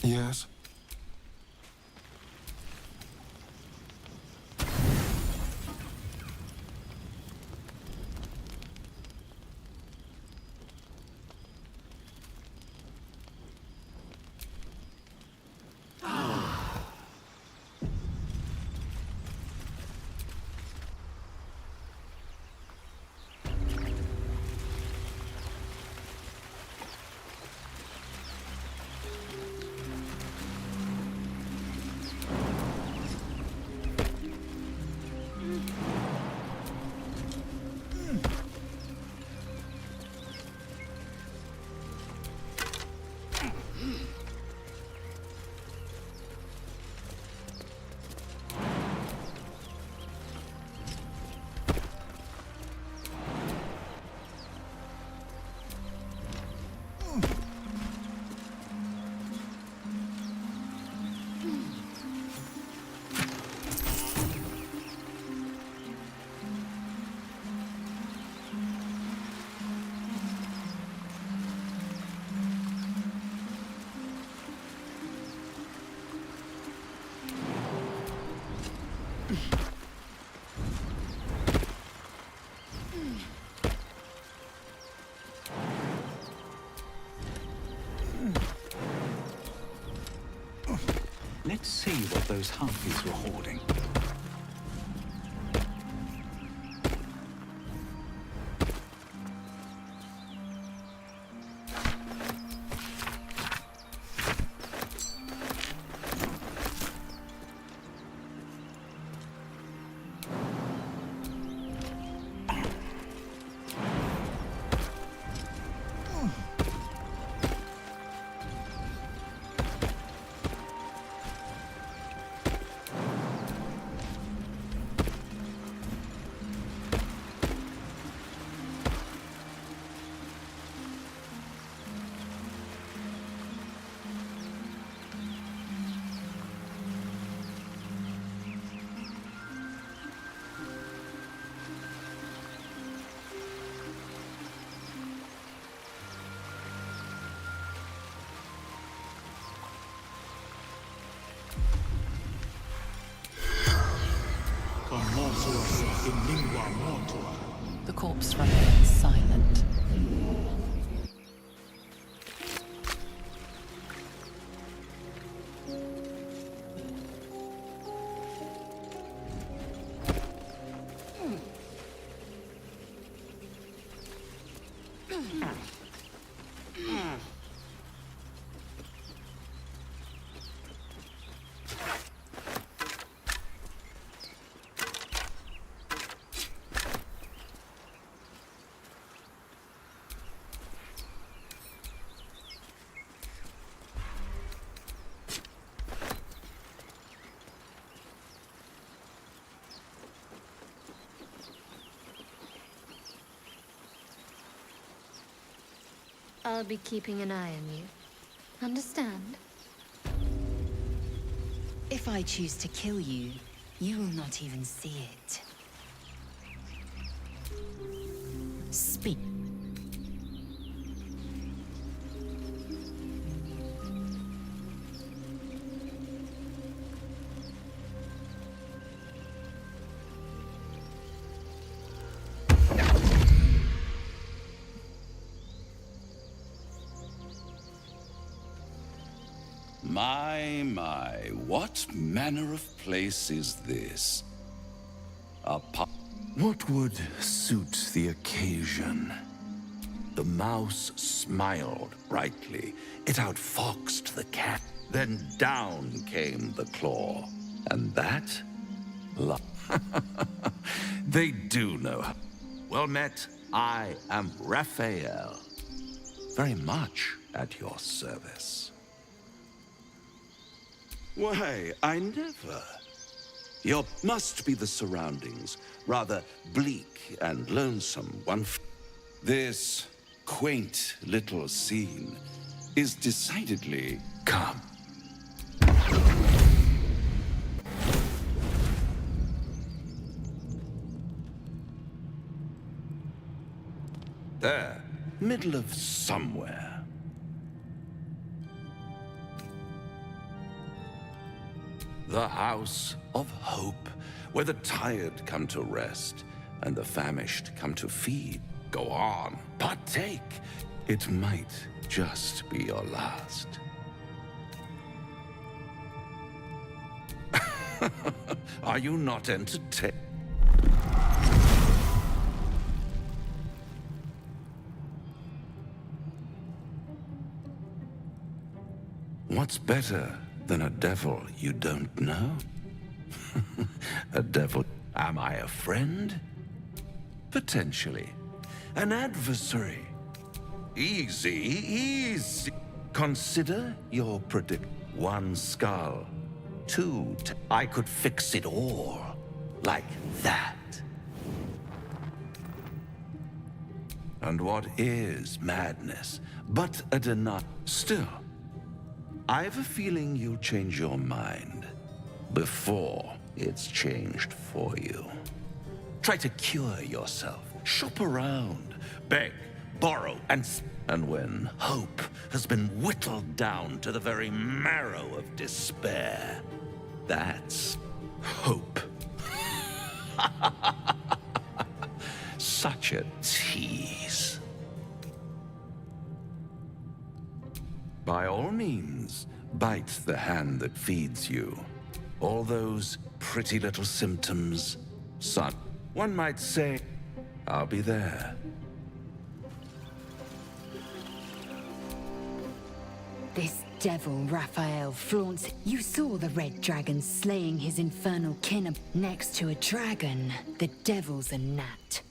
Yes? Let's see what those harpies were hoarding. The corpse remains silent. I'll be keeping an eye on you. Understand? If I choose to kill you, you will not even see it. Speak. My, what manner of place is this? What would suit the occasion? The mouse smiled brightly. It outfoxed the cat. Then down came the claw. And that? They do know. Well met, I am Raphael. Very much at your service. Why, I never. Your must be the surroundings, rather bleak and lonesome. This quaint little scene is decidedly calm. There, middle of somewhere. The House of Hope, where the tired come to rest and the famished come to feed. Go on, partake. It might just be your last. Are you not entertained? What's better than a devil you don't know? A devil. Am I a friend? Potentially. An adversary? Easy, easy. Consider your predict. One skull. Two. I could fix it all. Like that. And what is madness but a denial? Still, I have a feeling you'll change your mind before it's changed for you. Try to cure yourself. Shop around. Beg, borrow, and when hope has been whittled down to the very marrow of despair, that's hope. Such a tease. By all means, bite the hand that feeds you. All those pretty little symptoms, son. One might say, I'll be there. This devil, Raphael, flaunts. You saw the red dragon slaying his infernal kin next to a dragon. The devil's a gnat.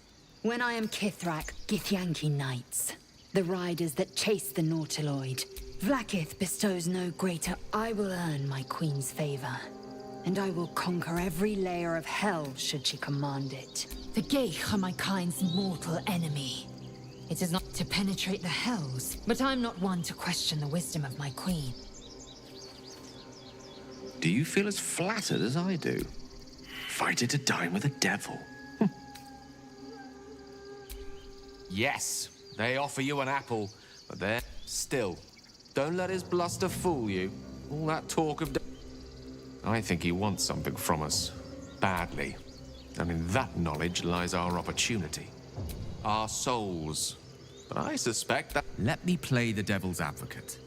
When I am Kithrak, Githyanki knights. The riders that chase the Nautiloid. Vlaakith bestows no greater. I will earn my queen's favor. And I will conquer every layer of hell should she command it. The Geich are my kind's mortal enemy. It is not to penetrate the hells, but I'm not one to question the wisdom of my queen. Do you feel as flattered as I do? Fighter to dine with a devil. Yes, they offer you an apple, but they're still. Don't let his bluster fool you. All that talk of... I think he wants something from us. Badly. And in that knowledge lies our opportunity. Our souls. But I suspect that... Let me play the devil's advocate.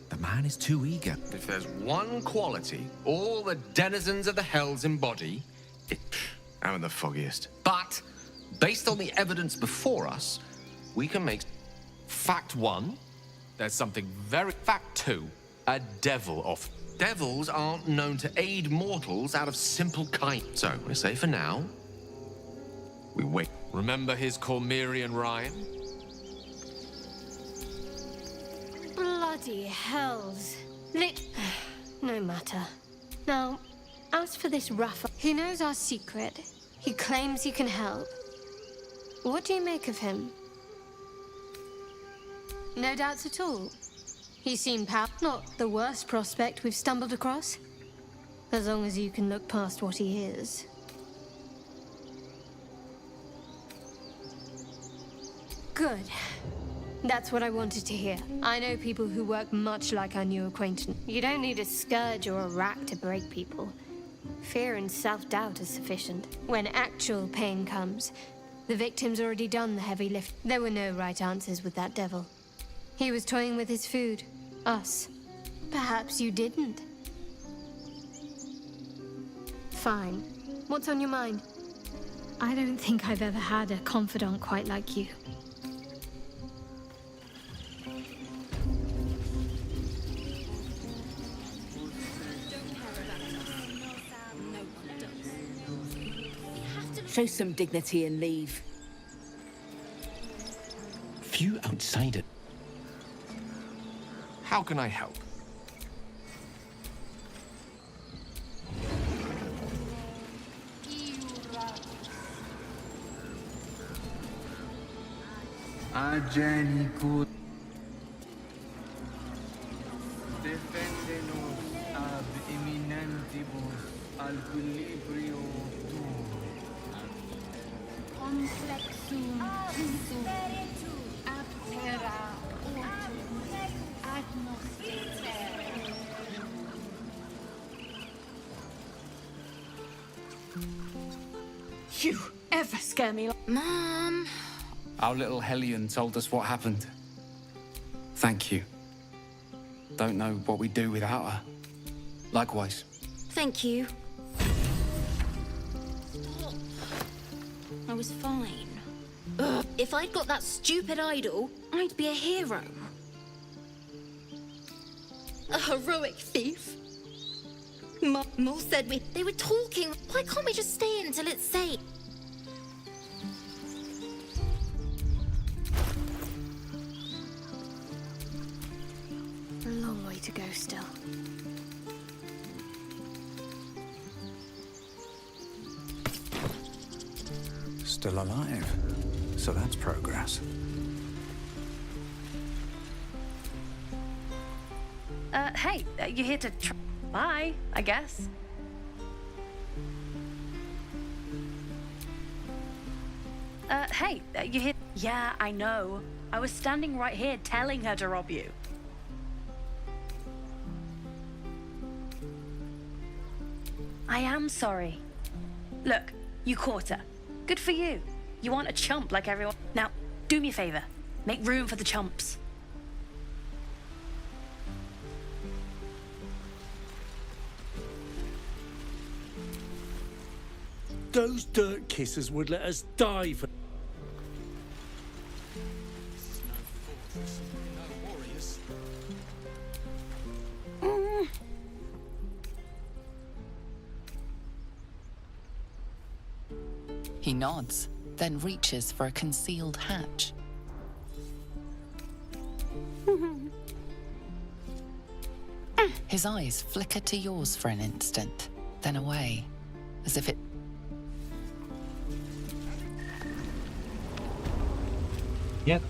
The man is too eager. If there's one quality all the denizens of the hells embody, I'm in the foggiest. But, based on the evidence before us, we can make... Fact 1, there's something very... Fact 2, a devil off. Devils aren't known to aid mortals out of simple kind. So, I say for now, we wait. Remember his Cormyrean rhyme? Bloody hells. No matter. Now, as for this Rafa, he knows our secret. He claims he can help. What do you make of him? No doubts at all. He seemed not the worst prospect we've stumbled across. As long as you can look past what he is. Good. That's what I wanted to hear. I know people who work much like our new acquaintance. You don't need a scourge or a rack to break people. Fear and self-doubt is sufficient. When actual pain comes, the victim's already done the heavy lift. There were no right answers with that devil. He was toying with his food. Us. Perhaps you didn't. Fine. What's on your mind? I don't think I've ever had a confidant quite like you. Show some dignity and leave. Few outsiders. How can I help? Agenico. Defendenos ab eminentibus al equilibrio tuum. Complexum spiritu ab terra ortum agnosticere. You ever scare me like... Mom! Our little Hellion told us what happened. Thank you. Don't know what we'd do without her. Likewise. Thank you. Stop. I was fine. Ugh. If I'd got that stupid idol, I'd be a hero. A heroic thief? Mol said they were talking. Why can't we just stay until it's safe? A long way to go still. Still alive. So that's progress. Hey, you're here to bye, I guess. Hey, you're here. Yeah, I know. I was standing right here telling her to rob you. I am sorry. Look, you caught her. Good for you. You aren't a chump like everyone. Now, do me a favor. Make room for the chumps. Those dirt kissers would let us die for... He nods, then reaches for a concealed hatch. His eyes flicker to yours for an instant, then away, as if it... Yep.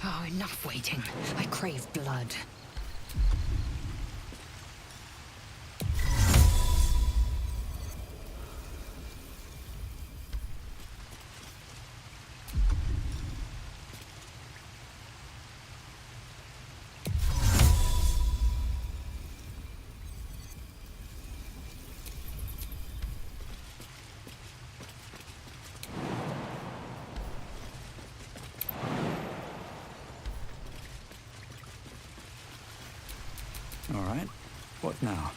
Oh, enough waiting. I crave blood. All right. What now?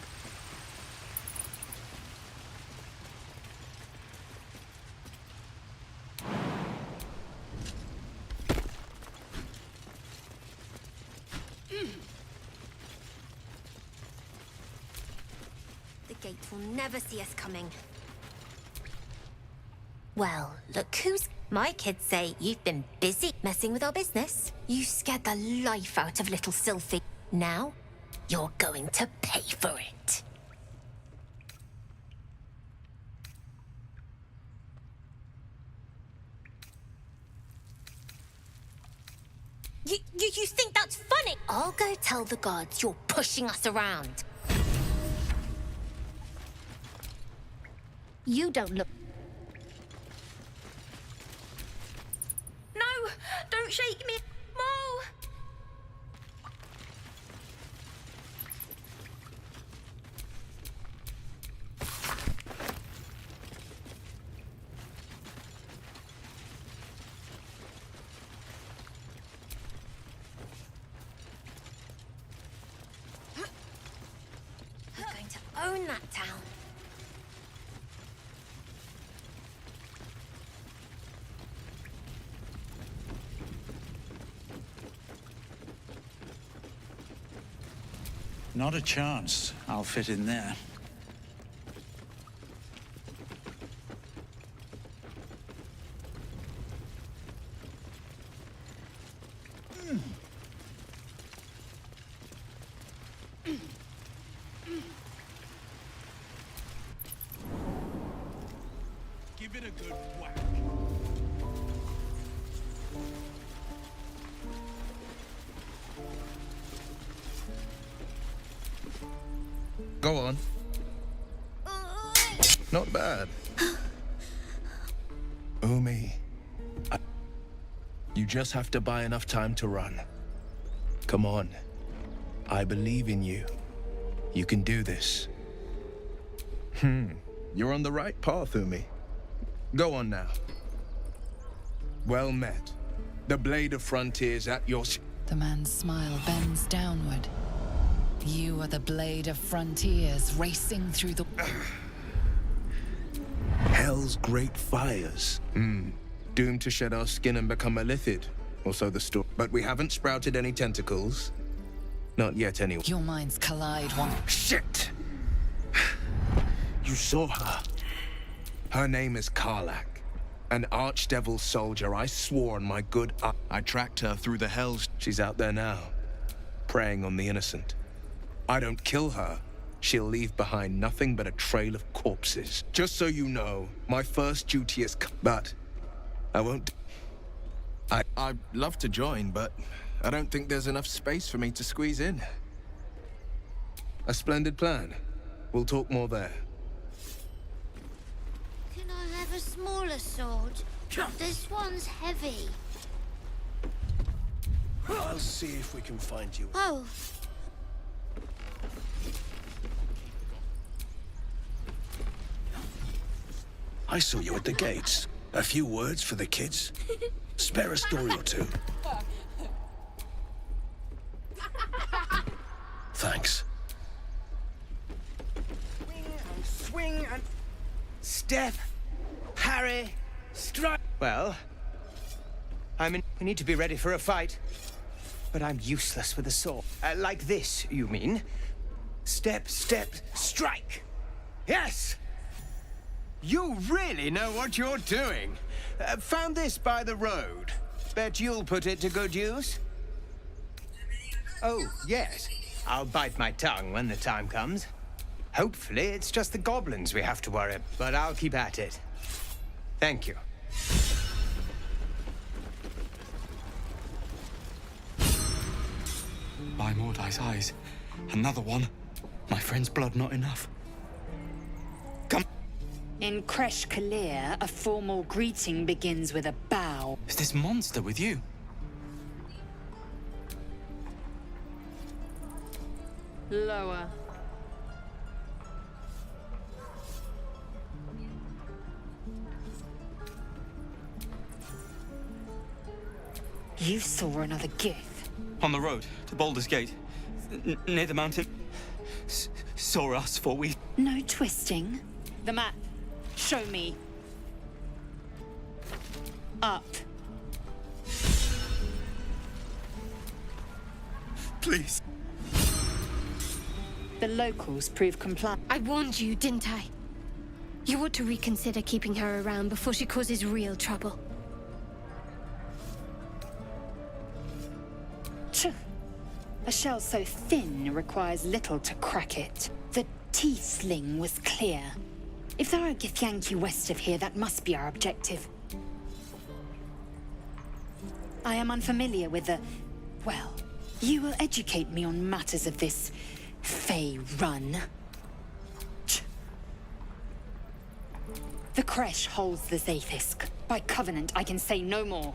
The gate will never see us coming. Well, look who's... My kids say you've been busy messing with our business. You scared the life out of little Sylphie. Now, you're going to pay for it. You think that's funny? I'll go tell the gods you're pushing us around. You don't look... No! Don't shake me! Mo! We're going to own that town. Not a chance I'll fit in there. Give it a good whack. Go on. Not bad. Umi, you just have to buy enough time to run. Come on. I believe in you. You can do this. You're on the right path, Umi. Go on now. Well met. The Blade of Frontiers at your... The man's smile bends downward. You are the Blade of Frontiers racing through the... Hell's great fires. Doomed to shed our skin and become a lithid. Or so the story. But we haven't sprouted any tentacles. Not yet, anyway. Your minds collide one... Shit! You saw her. Her name is Karlach. An archdevil soldier. I swore on my good... I tracked her through the hells. She's out there now. Preying on the innocent. I don't kill her. She'll leave behind nothing but a trail of corpses. Just so you know, my first duty is... But I won't... I'd love to join, but I don't think there's enough space for me to squeeze in. A splendid plan. We'll talk more there. Can I have a smaller sword? This one's heavy. I'll see if we can find you. Oh. I saw you at the gates. A few words for the kids. Spare a story or two. Thanks. Swing and... Step. Parry. Strike. Well, we need to be ready for a fight. But I'm useless with a sword. Like this, you mean? Step, step, strike. Yes! You really know what you're doing. Found this by the road. Bet you'll put it to good use. Oh, yes. I'll bite my tongue when the time comes. Hopefully, it's just the goblins we have to worry, but I'll keep at it. Thank you. By Mordai's eyes. Another one. My friend's blood not enough. Come. In Kresh Kalir, a formal greeting begins with a bow. Is this monster with you? Lower. You saw another gift. On the road to Baldur's Gate. Near the mountain. saw us for we... No twisting. The map. Show me. Up. Please. The locals prove compliant. I warned you, didn't I? You ought to reconsider keeping her around before she causes real trouble. A shell so thin requires little to crack it. The Tiefling was clear. If there are a Githyanki west of here, that must be our objective. I am unfamiliar with the... Well, you will educate me on matters of this Fey run. The Kresh holds the Zaithisk. By covenant, I can say no more.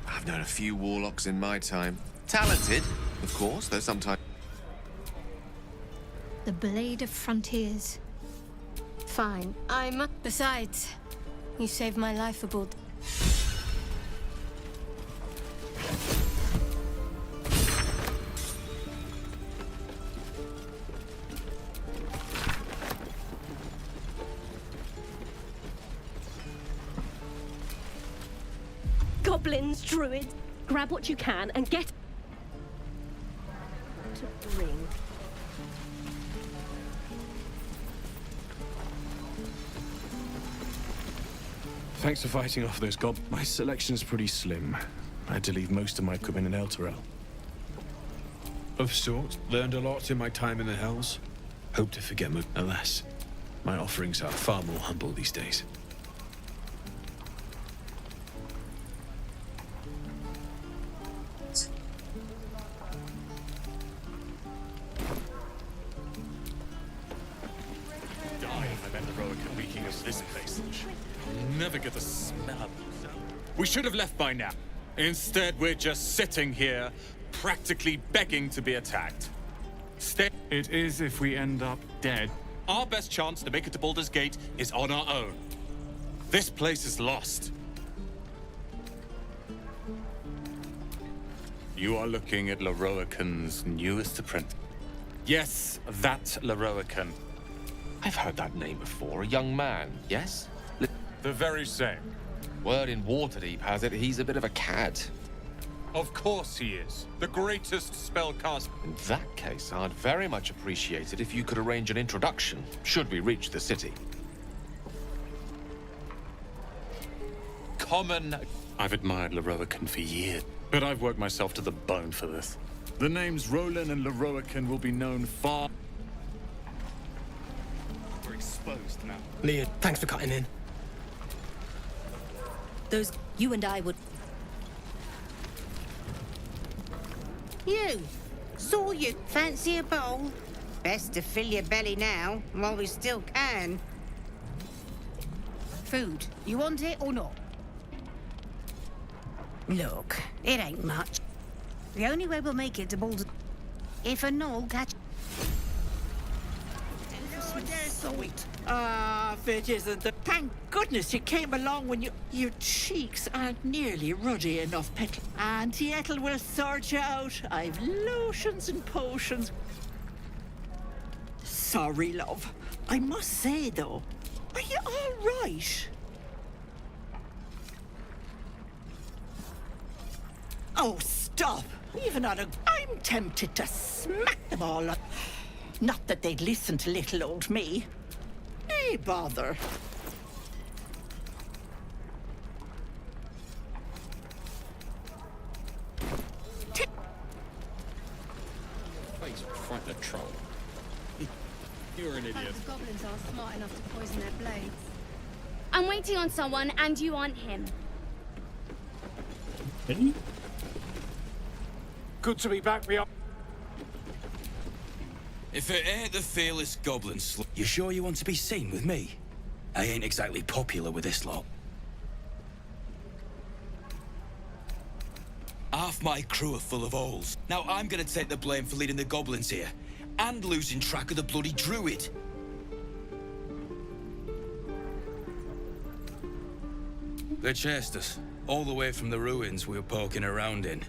I've known a few warlocks in my time. Talented, of course, though sometimes... The Blade of Frontiers. Fine. Besides, you saved my life, Baldur. Goblins, druids, grab what you can and get to bring. Thanks for fighting off those goblins. My selection's pretty slim. I had to leave most of my equipment in Elturel. Of sorts, learned a lot in my time in the Hells. Hope to forget most. Alas, my offerings are far more humble these days. Never get the smell. We should have left by now. Instead, we're just sitting here, practically begging to be attacked. It is if we end up dead. Our best chance to make it to Baldur's Gate is on our own. This place is lost. You are looking at Lorroakan's newest apprentice. Yes, that Lorroakan. I've heard that name before. A young man, yes? The very same. Word in Waterdeep has it he's a bit of a cad. Of course he is. The greatest spellcaster. In that case, I'd very much appreciate it if you could arrange an introduction, should we reach the city. I've admired Lorroakan for years, but I've worked myself to the bone for this. The names Roland and Lorroakan will be known far... We're exposed now. Leah, thanks for cutting in. You and I would... You! Saw you. Fancy a bowl? Best to fill your belly now, while we still can. Food. You want it or not? Look, it ain't much. The only way we'll make it to Baldur... If a gnoll catch... Sweet. Ah, if it isn't the... Thank goodness you came along when you... Your cheeks aren't nearly ruddy enough, Petal. Auntie Ethel will sort you out. I've lotions and potions. Sorry, love. I must say, though, are you all right? Oh, stop. Even on a... I'm tempted to smack them all up. Not that they'd listen to little old me. Nay, bother. Face front the troll. You're an idiot. The goblins are smart enough to poison their blades. I'm waiting on someone, and you aren't him. Good to be back beyond. If it ain't the fearless goblin slut. You sure you want to be seen with me? I ain't exactly popular with this lot. Half my crew are full of holes. Now I'm gonna take the blame for leading the goblins here, and losing track of the bloody druid. They chased us, all the way from the ruins we were poking around in.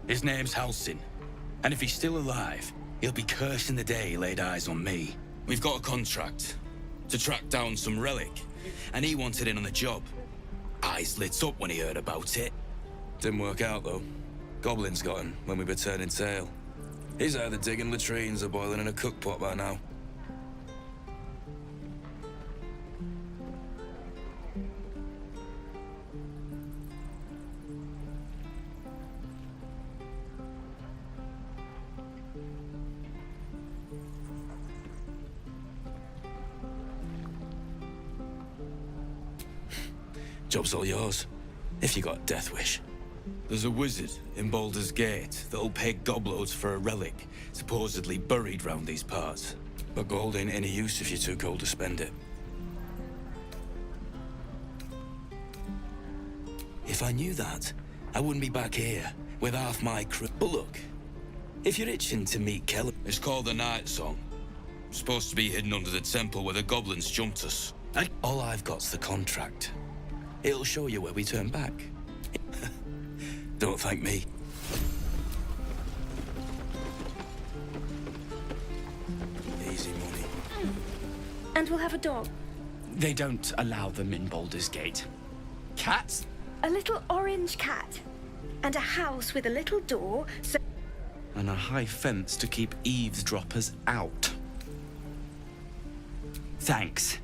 His name's Halsin. And if he's still alive, he'll be cursing the day he laid eyes on me. We've got a contract to track down some relic, and he wanted in on the job. Eyes lit up when he heard about it. Didn't work out, though. Goblins got him when we were turning tail. He's either digging latrines or boiling in a cookpot by now. Job's all yours, if you got a death wish. There's a wizard in Baldur's Gate that'll pay gobloads for a relic supposedly buried round these parts. But gold ain't any use if you're too cold to spend it. If I knew that, I wouldn't be back here with half my crew. But look, if you're itching to meet Kelly... It's called the Night Song. Supposed to be hidden under the temple where the goblins jumped us. All I've got's the contract. It'll show you where we turn back. Don't thank me. Easy money. And we'll have a dog. They don't allow them in Baldur's Gate. Cats? A little orange cat. And a house with a little door, so... And a high fence to keep eavesdroppers out. Thanks.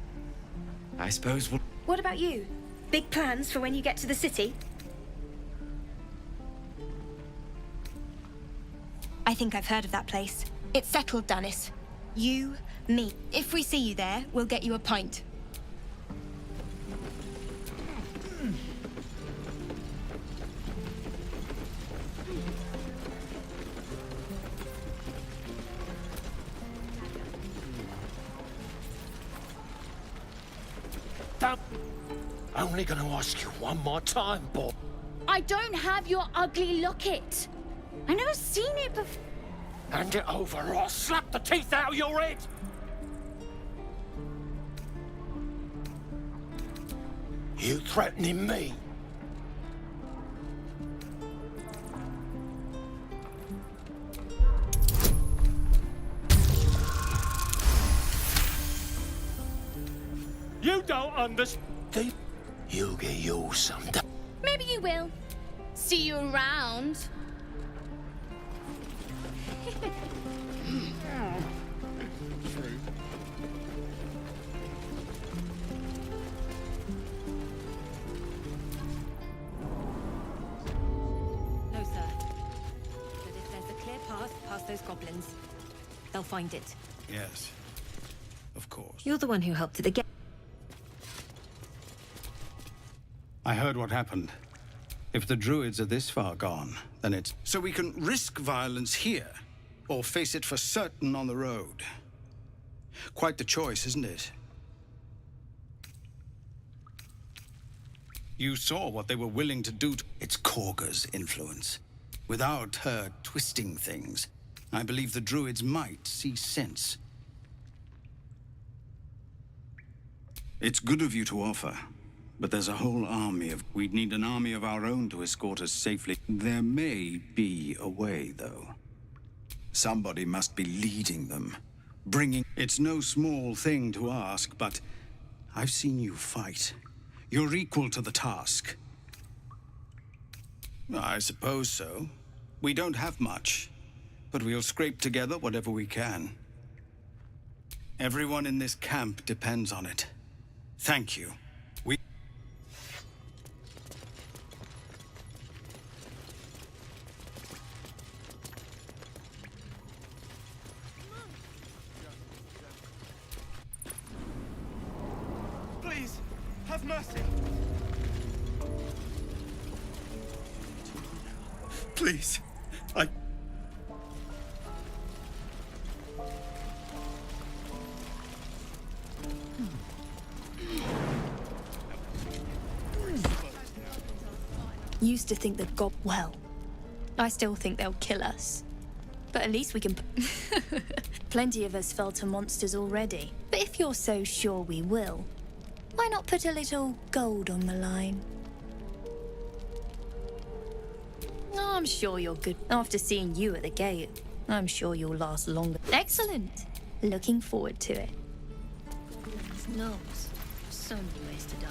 I suppose we'll... What about you? Big plans for when you get to the city? I think I've heard of that place. It's settled, Dennis. You, me. If we see you there, we'll get you a pint. Only gonna ask you one more time, boy. I don't have your ugly locket. I've never seen it before. Hand it over or I'll slap the teeth out of your head! You threatening me? You don't understand. You'll get yours someday. Maybe you will. See you around. No, sir. But if there's a clear path past those goblins, they'll find it. Yes, of course. You're the one who helped at the gate. I heard what happened. If the druids are this far gone, then it's... So we can risk violence here, or face it for certain on the road. Quite the choice, isn't it? You saw what they were willing to do to... It's Korga's influence. Without her twisting things, I believe the druids might see sense. It's good of you to offer. But there's a whole army of... We'd need an army of our own to escort us safely. There may be a way, though. Somebody must be leading them. Bringing... It's no small thing to ask, but... I've seen you fight. You're equal to the task. I suppose so. We don't have much, but we'll scrape together whatever we can. Everyone in this camp depends on it. Thank you. Please, have mercy. Please, I... Used to think that well, I still think they'll kill us. But at least we can... Plenty of us fell to monsters already. But if you're so sure we will, why not put a little gold on the line? Oh, I'm sure you're good. After seeing you at the gate, I'm sure you'll last longer. Excellent. Looking forward to it. No, so many ways to die.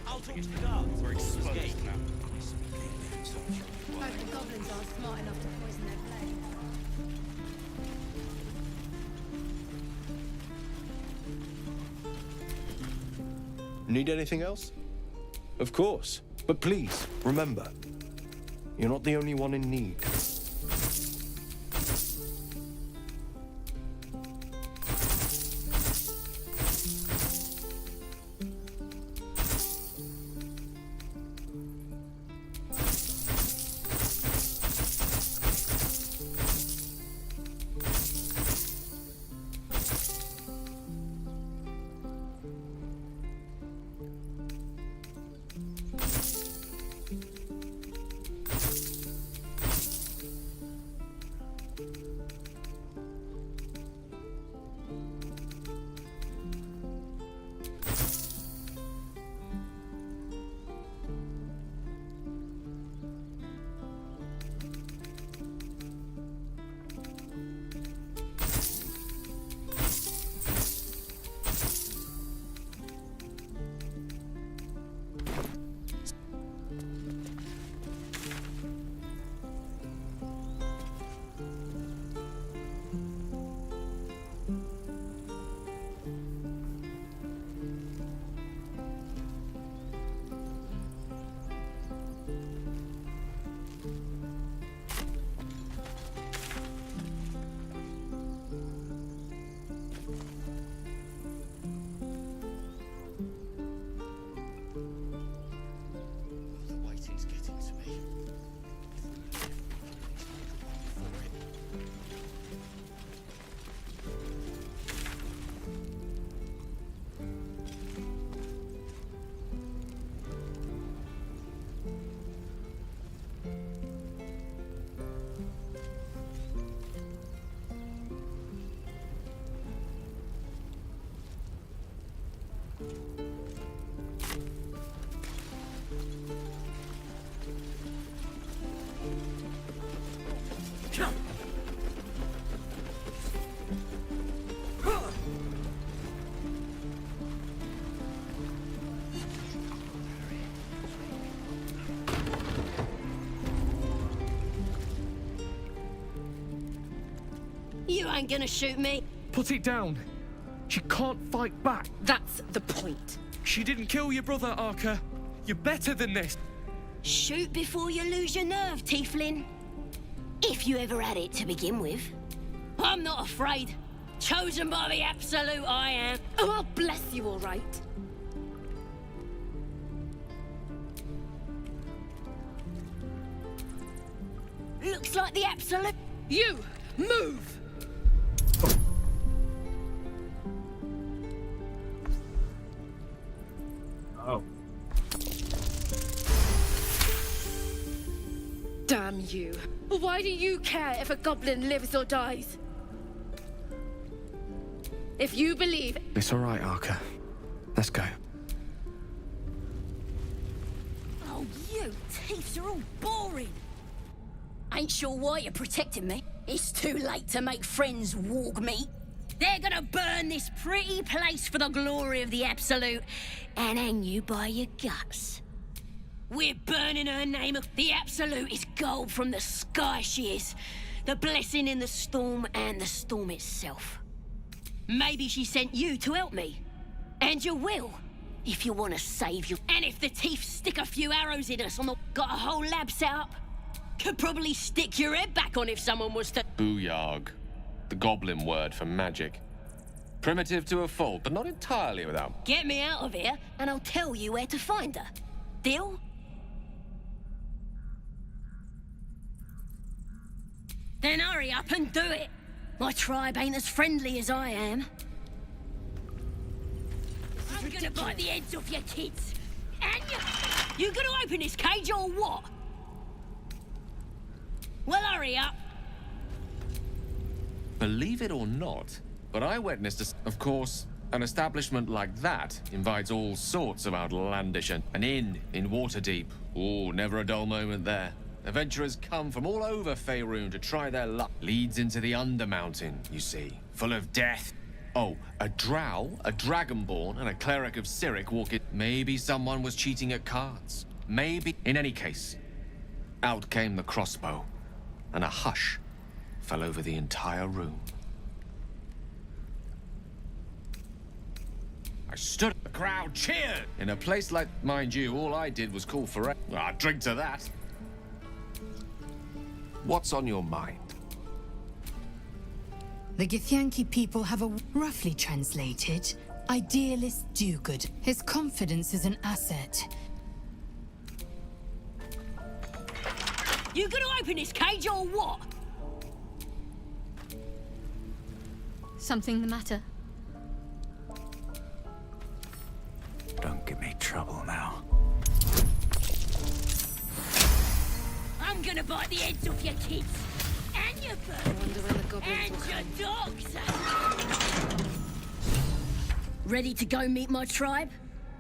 I'll talk to the guards. We're exposed now. Hope the goblins aren't smart enough to poison their blade. Need anything else? Of course. But please, remember, you're not the only one in need. You ain't gonna shoot me. Put it down. She can't fight back. That's the point. She didn't kill your brother, Arca. You're better than this. Shoot before you lose your nerve, Tieflin. If you ever had it to begin with. I'm not afraid. Chosen by the Absolute, I am. Oh, I'll bless you, all right. Looks like the Absolute. You, move! Oh. Damn you. Why do you care if a goblin lives or dies? If you believe... It's all right, Arca. Let's go. Oh, you thieves are all boring. Ain't sure why you're protecting me. It's too late to make friends, warg meat. They're gonna burn this pretty place for the glory of the Absolute and hang you by your guts. We're burning her name. The Absolute is gold from the sky, she is. The blessing in the storm and the storm itself. Maybe she sent you to help me. And you will, if you want to save you. And if the teeth stick a few arrows in us on the... Got a whole lab set up? Could probably stick your head back on if someone was to... Booyarg. The goblin word for magic. Primitive to a fault, but not entirely without... Get me out of here, and I'll tell you where to find her. Deal? Then hurry up and do it. My tribe ain't as friendly as I am. I'm gonna bite the heads off your kids. And you gonna open this cage or what? Well, hurry up. Believe it or not, but I witnessed, of course, an establishment like that invites all sorts of outlandish and an inn in Waterdeep. Oh, never a dull moment there. Adventurers come from all over Faerun to try their luck. Leads into the Undermountain, you see, full of death. Oh, a drow, a dragonborn, and a cleric of Cyric walk in. Maybe someone was cheating at cards. Maybe. In any case, out came the crossbow, and a hush fell over the entire room. I stood, the crowd cheered. In a place like, mind you, all I did was call for drink to that. What's on your mind? The Githyanki people have a, roughly translated, idealist do-good. His confidence is an asset. You gonna open this cage or what? Something the matter? Don't give me trouble now. I'm gonna bite the heads off your kids. And your birds. And your dogs. Ready to go meet my tribe?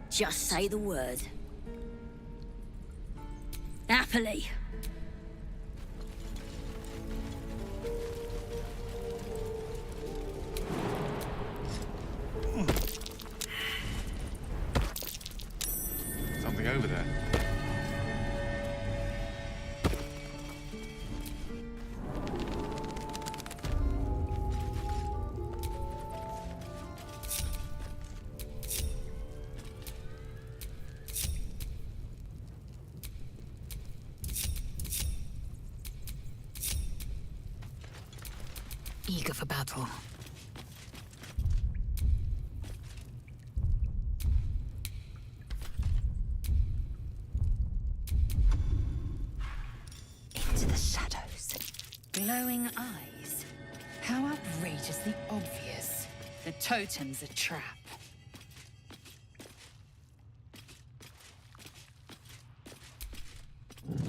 Just say the word. Happily. Something over there. Eager for battle. Into the shadows. Glowing eyes. How outrageously obvious. The totem's a trap.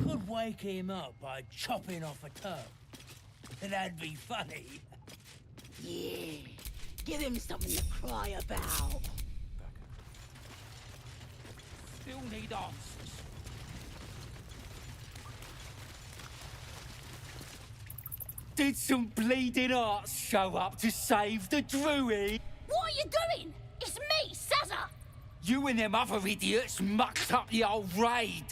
Could wake him up by chopping off a toe. That'd be funny. Yeah, give him something to cry about. Still need answers. Did some bleeding arts show up to save the druid? What are you doing? It's me, Sazza! You and them other idiots mucked up the old raid.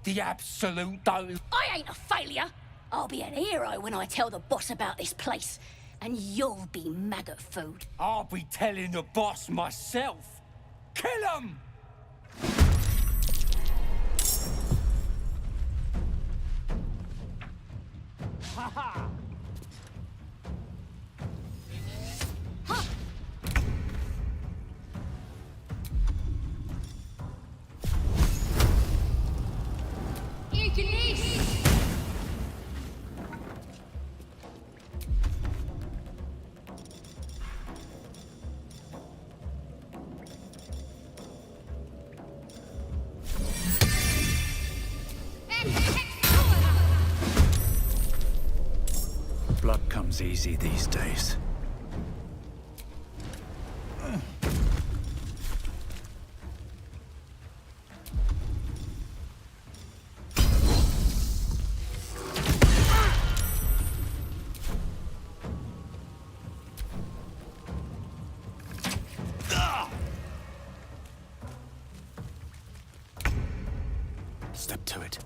The absolute don't. I ain't a failure. I'll be an hero when I tell the boss about this place. And you'll be maggot food. I'll be telling the boss myself. Kill him! Ha ha! Blood comes easy these days. Step to it.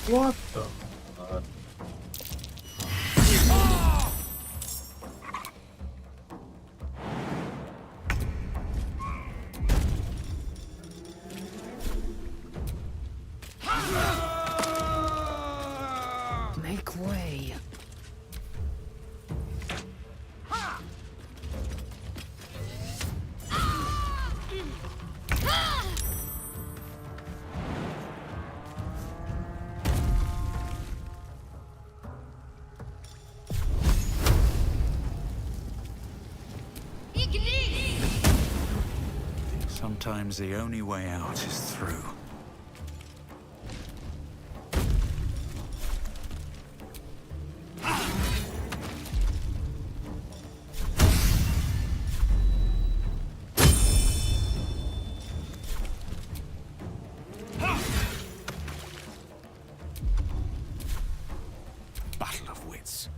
What the fuck? Make way. Sometimes the only way out is through. Battle of wits.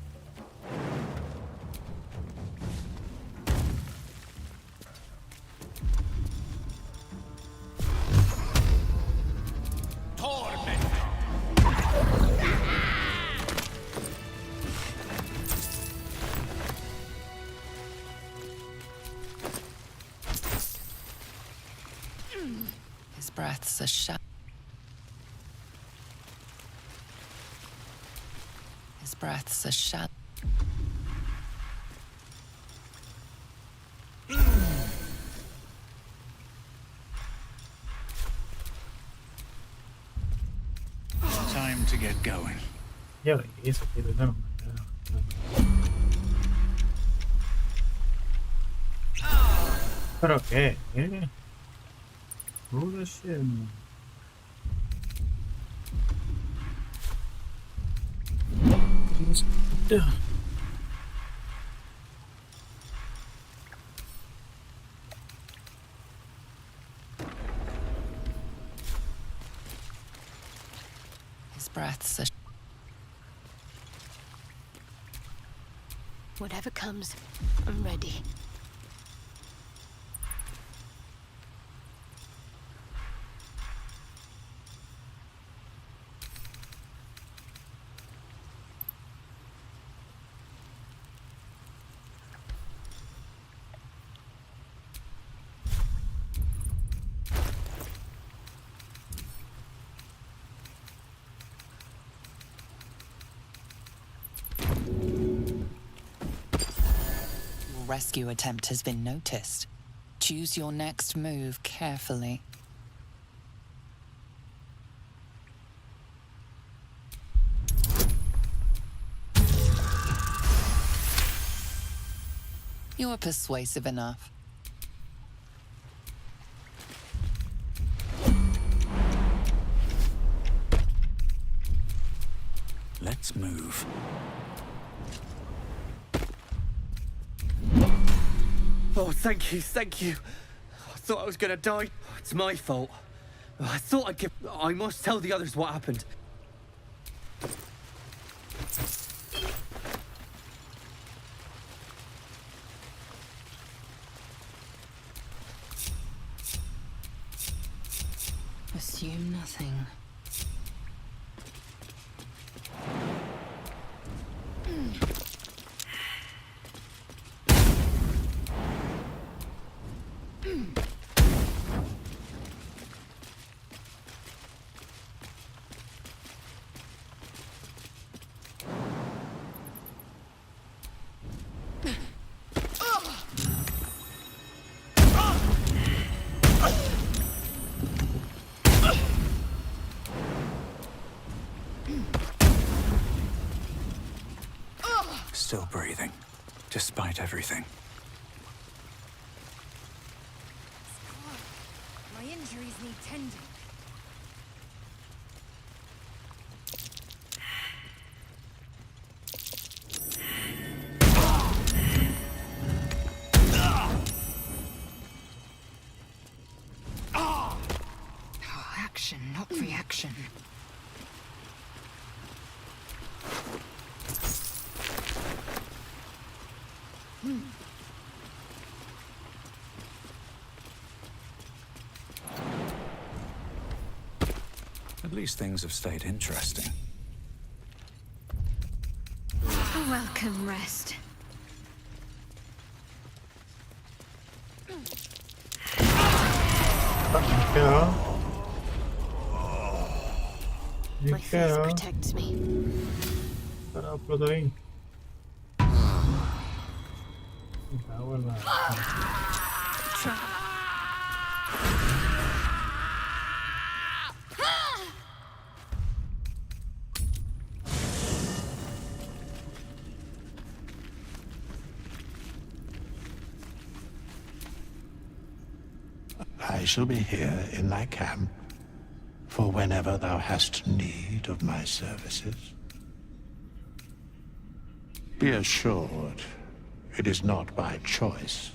His breath's a shadow. His breath's a shadow. Time to get going. Ya eso quiero ver. ¿Pero qué? Bullshit. His breath's a... Whatever comes, I'm ready. Rescue attempt has been noticed. Choose your next move carefully. You're persuasive enough. Let's move. Oh, thank you, thank you. I thought I was gonna die. It's my fault. I thought I'd give... I must tell the others what happened. Assume nothing. Still breathing, despite everything. My injuries need tending. Action, not reaction. At least things have stayed interesting. A welcome rest. My face protects me. I shall be here in thy camp for whenever thou hast need of my services. Be assured, it is not by choice.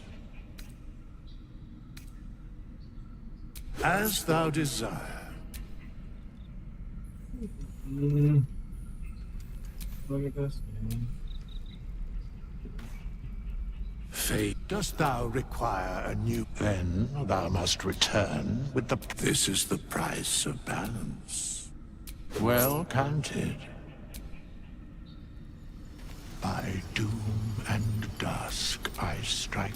As thou desire. Look at this. Fate, dost thou require a new... Then thou must return with the... This is the price of balance. Well counted. By doom and dusk I strike.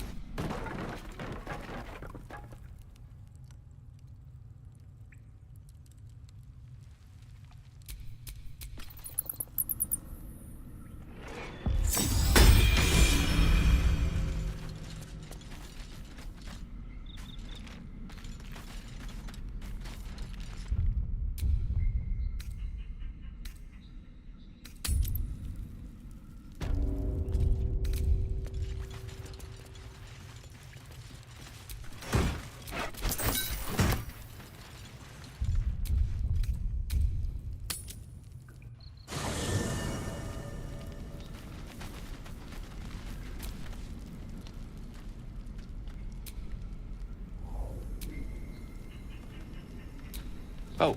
Oh.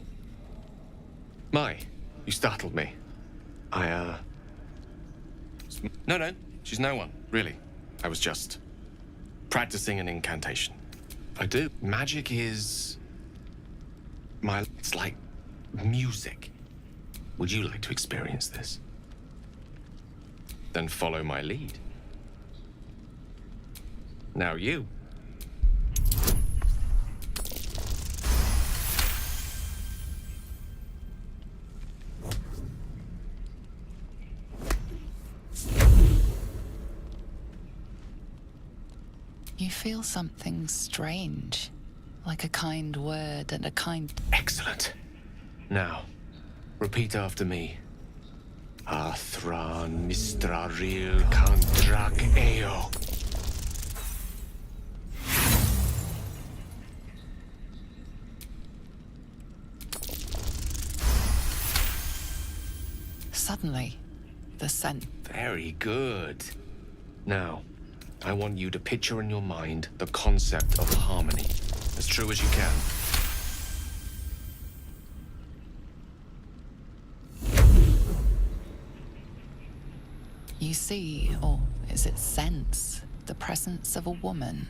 Mai, you startled me. No, she's no one, really. I was just practicing an incantation. I do. Magic is... It's like music. Would you like to experience this? Then follow my lead. Now you. You feel something strange, like a kind word and a kind... Excellent. Now, repeat after me. Athran Mistraril Kandrak Eo. Suddenly, the scent... Very good. Now, I want you to picture in your mind the concept of harmony, as true as you can. You see, or is it sense, the presence of a woman.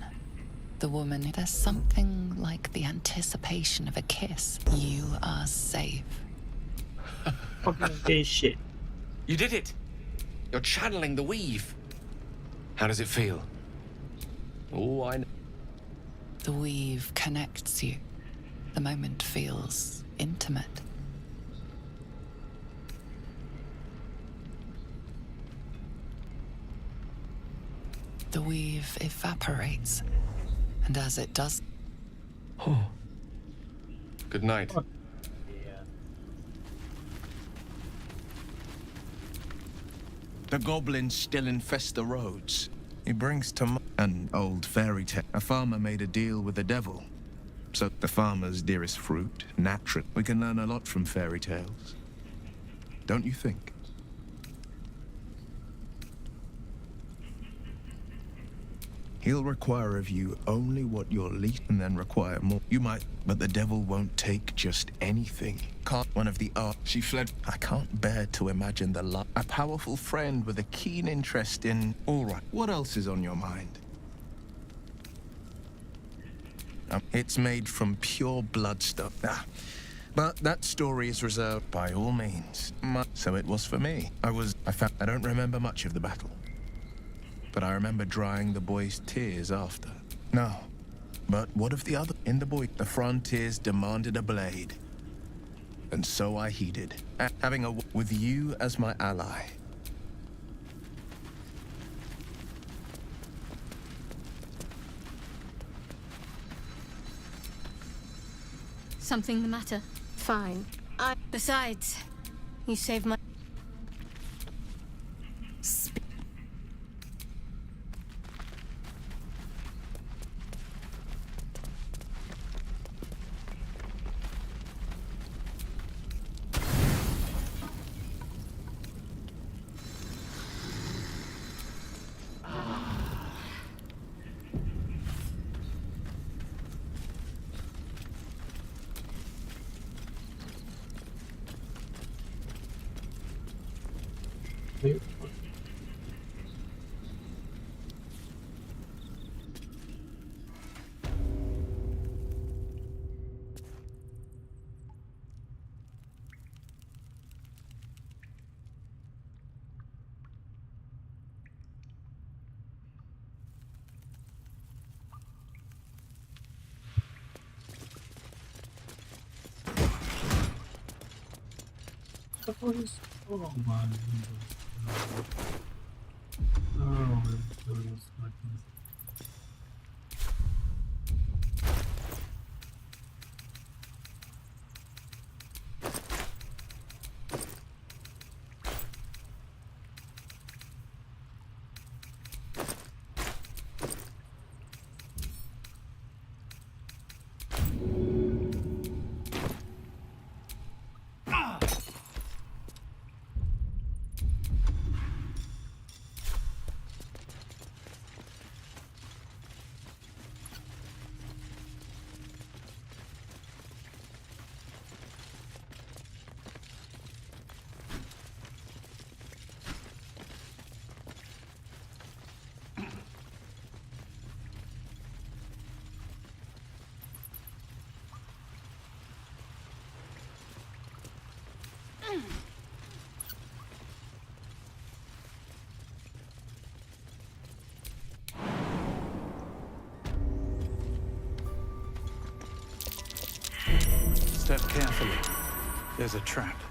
The woman, there's something like the anticipation of a kiss. You are safe. Fucking shit. You did it! You're channeling the weave. How does it feel? Oh, I know. The weave connects you. The moment feels intimate. The weave evaporates, and as it does... Oh. Good night. The goblins still infest the roads. It brings to an old fairy tale. A farmer made a deal with the devil. So the farmer's dearest fruit, natural. We can learn a lot from fairy tales. Don't you think? He'll require of you only what you're least and then require more. You might, but the devil won't take just anything. Can't one of the art. She fled. I can't bear to imagine the love. A powerful friend with a keen interest in... All right, what else is on your mind? It's made from pure bloodstone. But that story is reserved by all means. So it was for me. I don't remember much of the battle. But I remember drying the boy's tears after. No. But what of the other? In the boy, the frontiers demanded a blade. And so I heeded. Having with you as my ally. Something the matter? Fine. Besides, you saved my... Step carefully. There's a trap.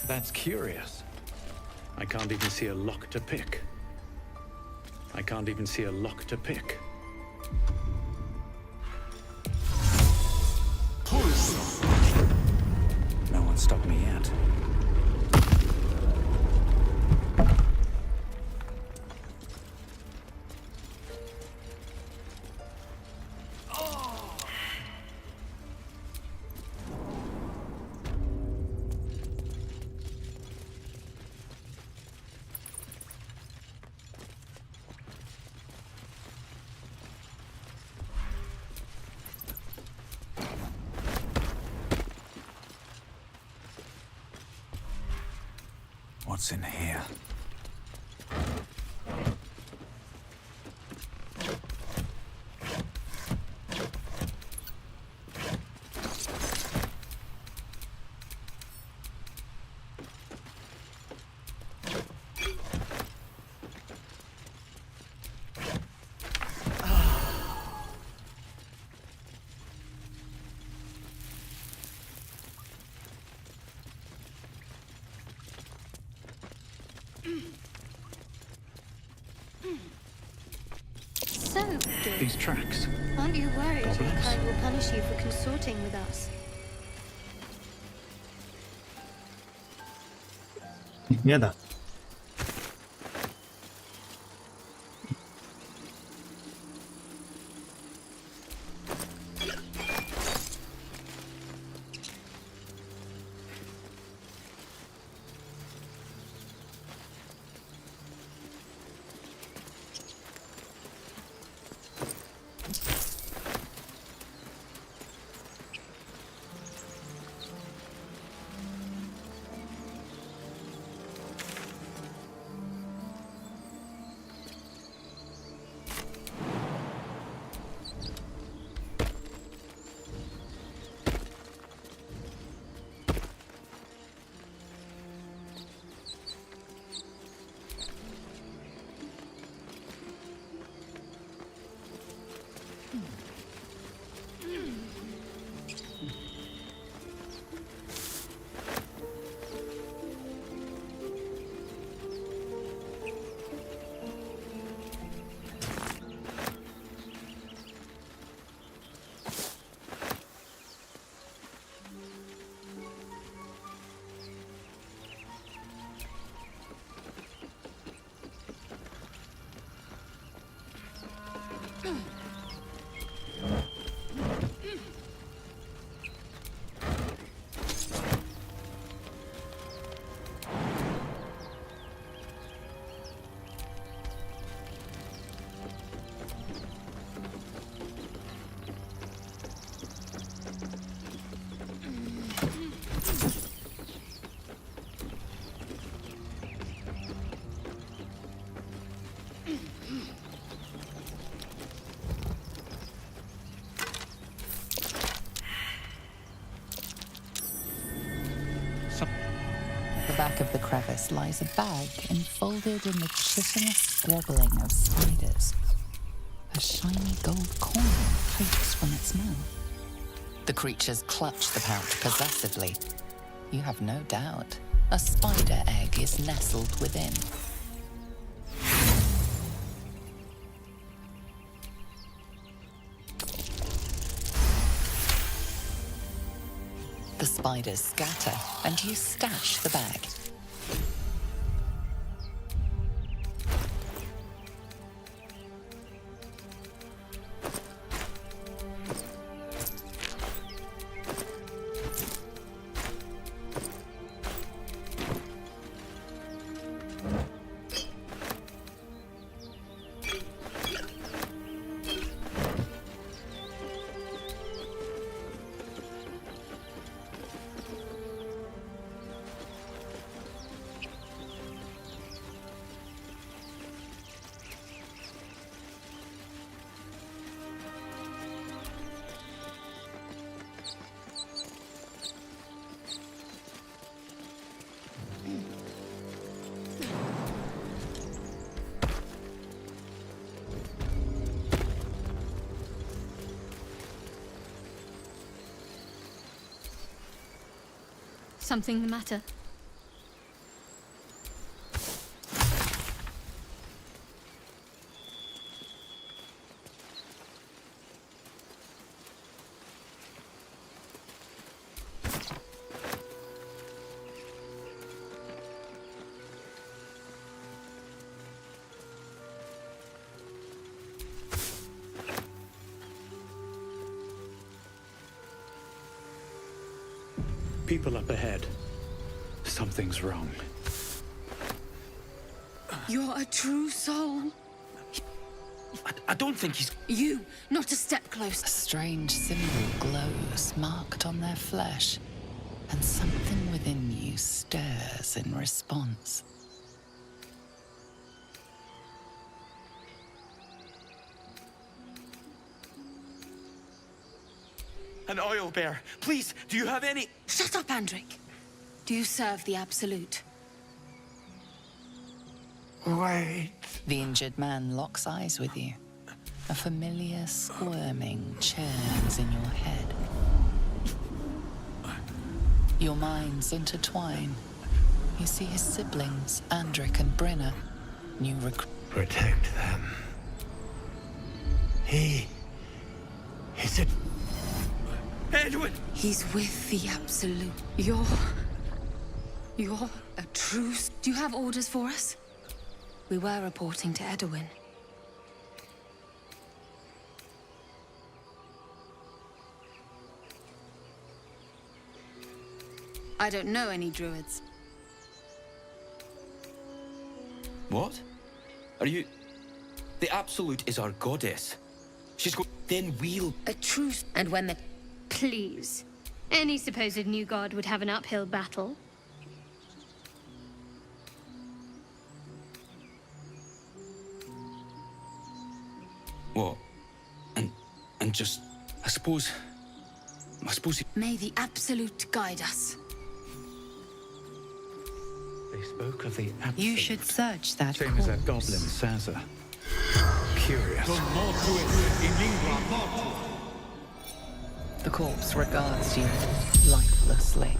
That's curious. I can't even see a lock to pick. I can't even see a lock to pick. No one stopped me yet. What's in here? So good. These tracks. Aren't you worried your Goblins? kind will punish you for consorting with us? Nie da. back of the crevice lies a bag enfolded in the chitinous squabbling of spiders. A shiny gold coin pokes from its mouth. The creatures clutch the pouch possessively. You have no doubt a spider egg is nestled within. The spiders scatter, and you stash the bag. Something the matter? People up ahead. Something's wrong. You're a true soul. I don't think he's... You, not a step close. A strange symbol glows, marked on their flesh, and something within you stirs in response. An oil bear. Please, do you have any... Shut up, Andric. Do you serve the Absolute? Wait. The injured man locks eyes with you. A familiar squirming churns in your head. Your minds intertwine. You see his siblings, Andric and Brenna. New Protect them. He's a... Edwin! He's with the Absolute. You're a true... Do you have orders for us? We were reporting to Edwin. I don't know any druids. What? Are you... The Absolute is our goddess. She's go... Then we'll... A truce. And when the... Please. Any supposed new god would have an uphill battle. What? And just... I suppose... May the Absolute guide us. They spoke of the absolute. You should search that Same corpse. as that goblin, Sansa. Curious. The corpse regards you lifelessly.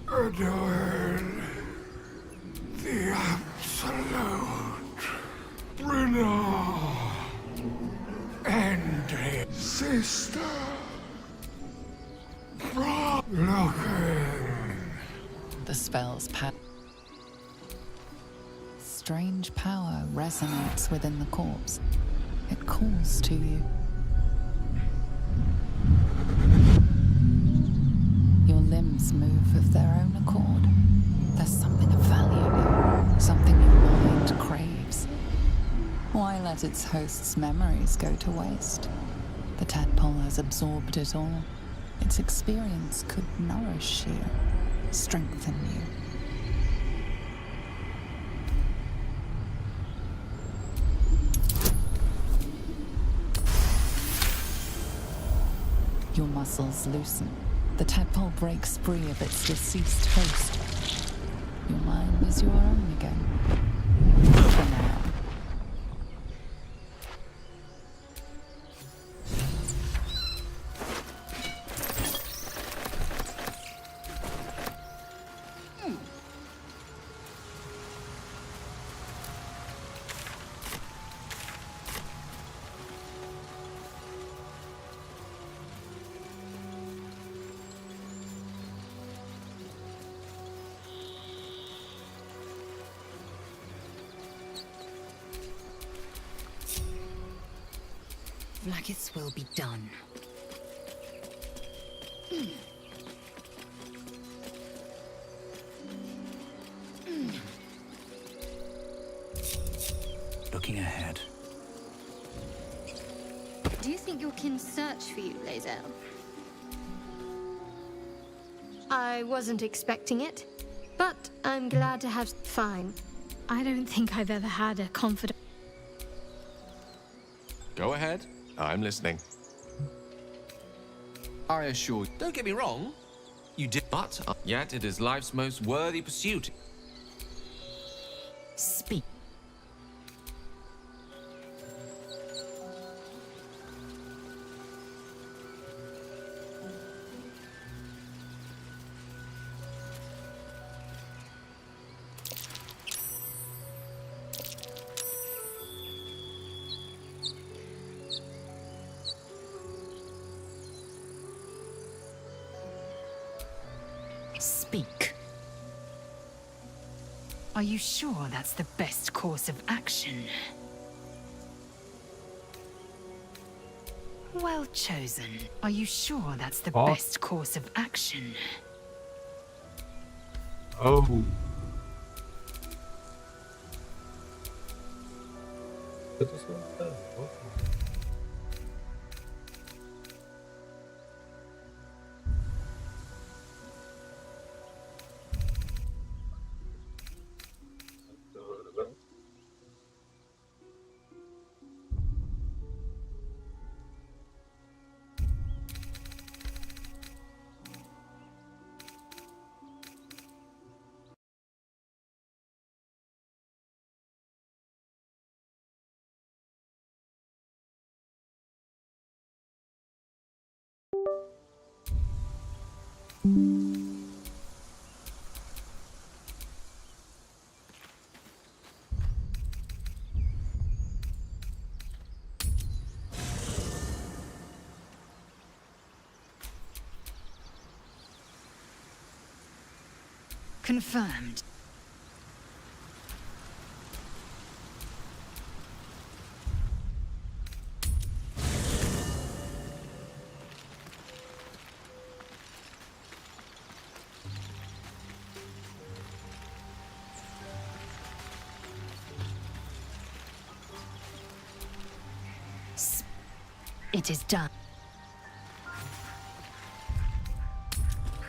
Edwin, the Absolute, Brenna, and his sister, looking. The spell's strange power resonates within the corpse. It calls to you. Your limbs move of their own accord. There's something of value, something your mind craves. Why let its host's memories go to waste? The tadpole has absorbed it all. Its experience could nourish you, strengthen you. Your muscles loosen. The tadpole breaks free of its deceased host. your mind is your own again. For now. Vlaakith's will be done. Looking ahead. Do you think your kin search for you, Lae'zel? I wasn't expecting it, but I'm glad to have... Fine. I don't think I've ever had a confidant. Go ahead. I'm listening. I assure you. Don't get me wrong. You did, but yet it is life's most worthy pursuit. Speak. Speak. Are you sure that's the best course of action? Well chosen. Are you sure that's the best course of action? Oh. Confirmed. It is done.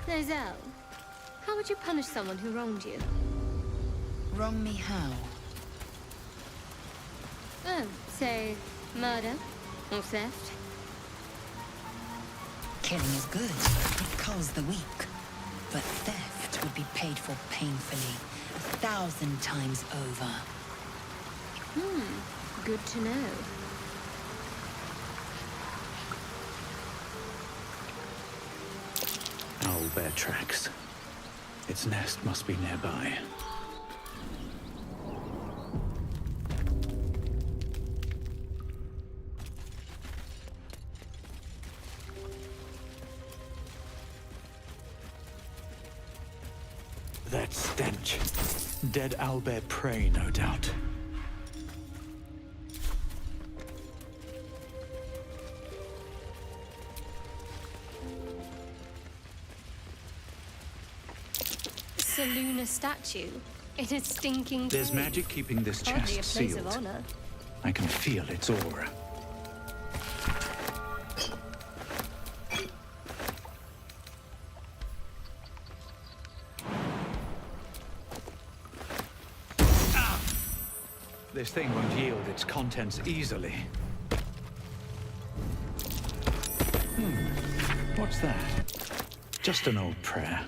Lae'zel, how would you punish someone who wronged you? Wrong me how? Oh, say, murder or theft? Killing is good. It culls the weak. But theft would be paid for painfully, 1,000 times over. Good to know. Owlbear tracks. Its nest must be nearby. That stench. Dead owlbear prey, no doubt. Lunar statue in a stinking There's cave. magic keeping this Hardly chest a place sealed. of honor. I can feel its aura. This thing won't yield its contents easily. What's that? Just an old prayer.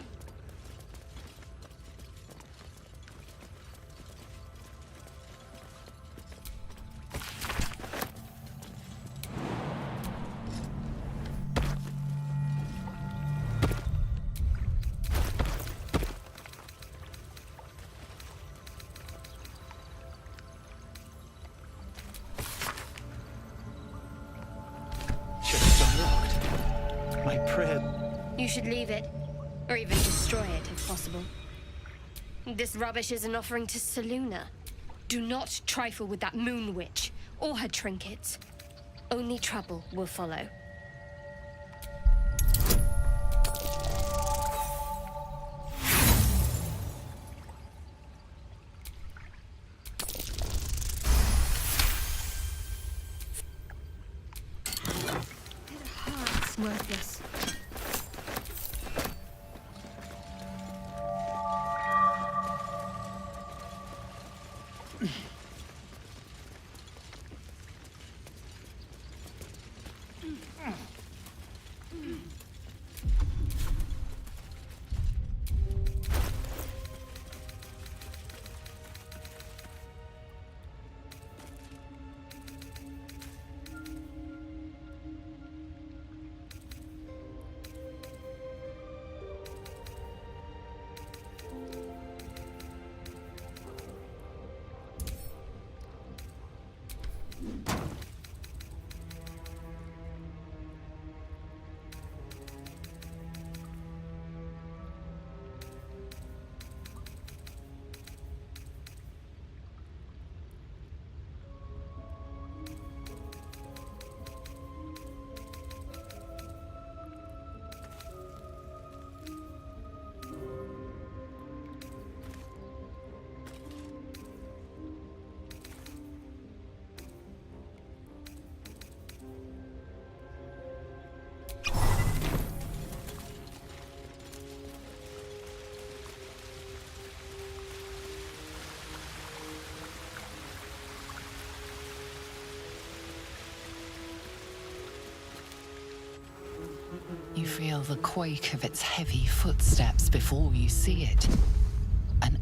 Pred. You should leave it, or even destroy it if possible. This rubbish is an offering to Seluna. Do not trifle with that moon witch, or her trinkets. Only trouble will follow. It's worthless. You feel the quake of its heavy footsteps before you see it. An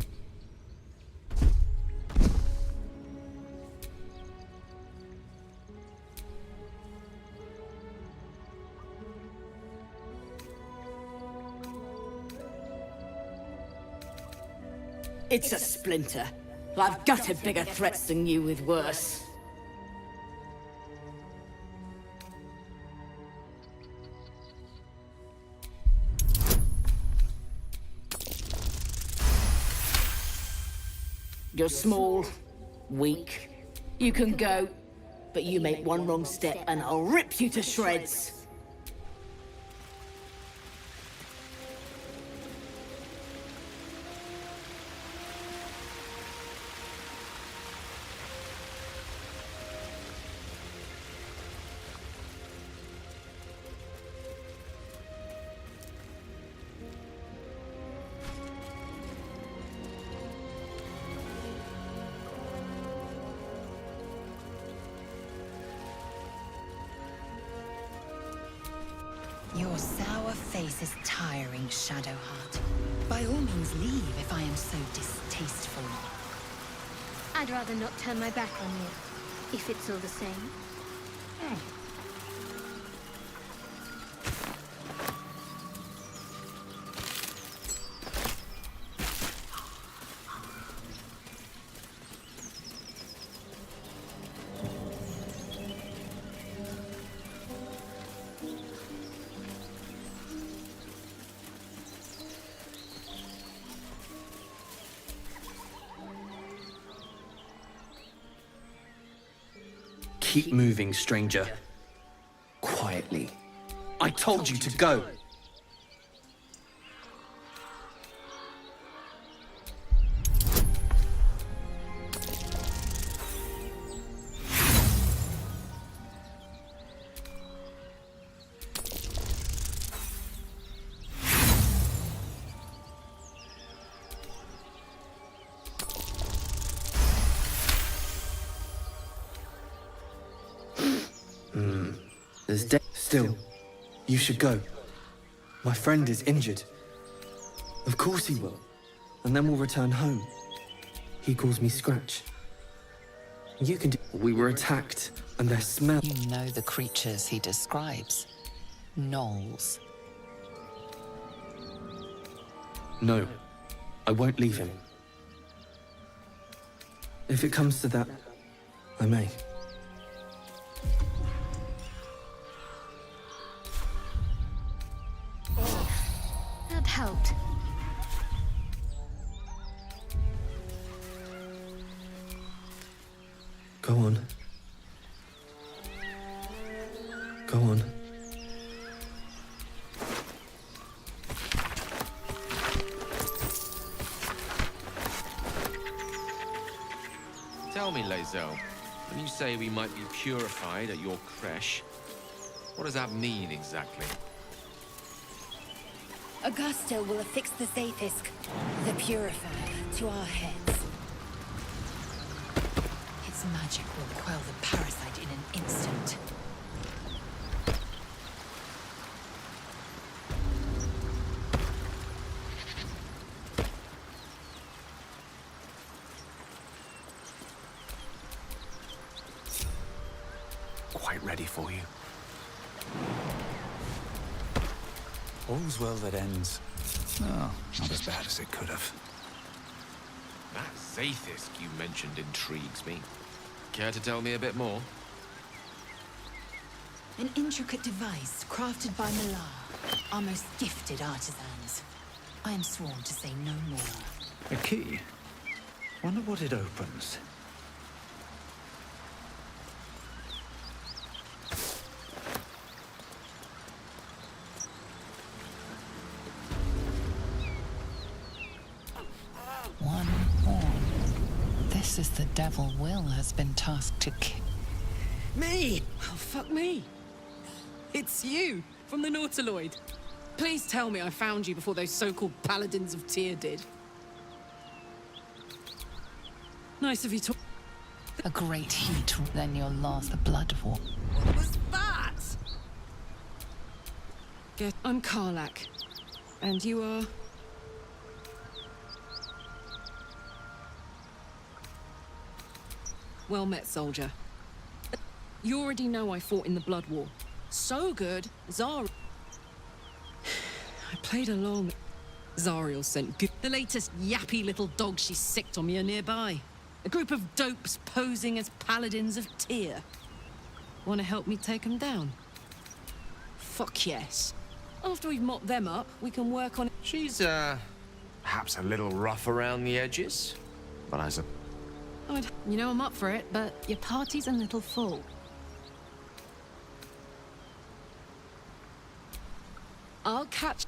It's a splinter. I've gutted bigger threats than you with worse. You're small, weak. You can go, but you make one wrong step and I'll rip you to shreds. Your sour face is tiring, Shadowheart. By all means leave if I am so distasteful. I'd rather not turn my back on you, if it's all the same. Keep moving, stranger. Quietly. I told you to go. There's still. You should go. My friend is injured. Of course he will. And then we'll return home. He calls me Scratch. You can do. We were attacked, and their smell. You know the creatures he describes. Gnolls. No, I won't leave him. If it comes to that, I may. that helped. Go on. Go on. Tell me, Lae'zel, when you say we might be purified at your creche, what does that mean exactly? Augusta will affix the Zafisk, the Purifier, to our heads. Its magic will quell the parasite in an instant. Quite ready for you. All's well that ends. Oh, not as bad as it could have. That Zafisk you mentioned intrigues me. Care to tell me a bit more? An intricate device crafted by Malar, our most gifted artisans. I am sworn to say no more. A key? Wonder what it opens. One horn. This is the devil Will has been tasked to kill. Me? Oh, fuck me. It's you, from the Nautiloid. Please tell me I found you before those so-called paladins of Tyr did. Nice of you to... A great heat, then you'll last the blood war. What was that? I'm Karlak. And you are... Well met, soldier. You already know I fought in the Blood War. So good, Zara... I played along. Zariel sent the latest yappy little dog she sicked on me are nearby. A group of dopes posing as paladins of Tyr. Want to help me take them down? Fuck yes. After we've mopped them up, we can work on... She's, perhaps a little rough around the edges, but I suppose... You know I'm up for it, but your party's a little full. I'll catch...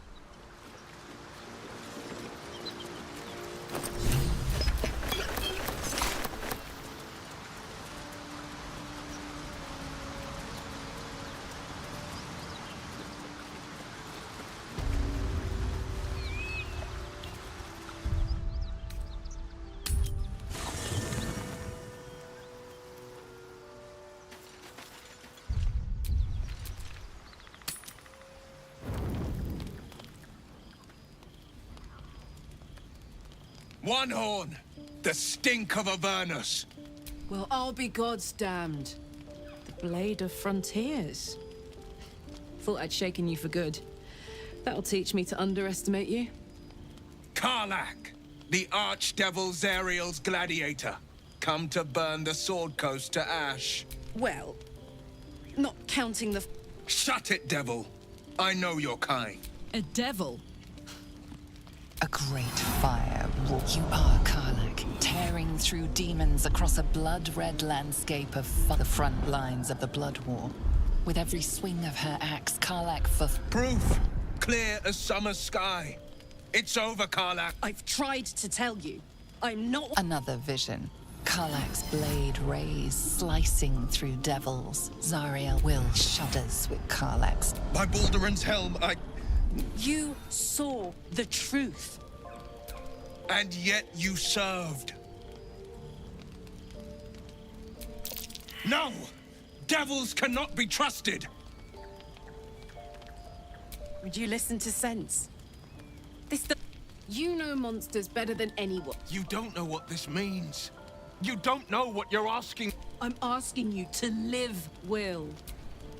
One horn! The stink of Avernus! Well, I'll be God's damned. The Blade of Frontiers. Thought I'd shaken you for good. That'll teach me to underestimate you. Karlak! The archdevil Zariel's gladiator. Come to burn the Sword Coast to ash. Well, not counting the... Shut it, devil! I know your kind. A devil? A great fire will... You are Karlak, tearing through demons across a blood-red landscape of the front lines of the Blood War. With every swing of her axe, Karlak for... Proof! Clear as summer sky. It's over, Karlak. I've tried to tell you. I'm not... Another vision. Karlak's blade rays slicing through devils. Zariel will shudders with Karlak's... By Balduran's helm, You saw the truth. And yet you served. No! Devils cannot be trusted! Would you listen to sense? You know monsters better than anyone. You don't know what this means. You don't know what you're asking. I'm asking you to live, Will.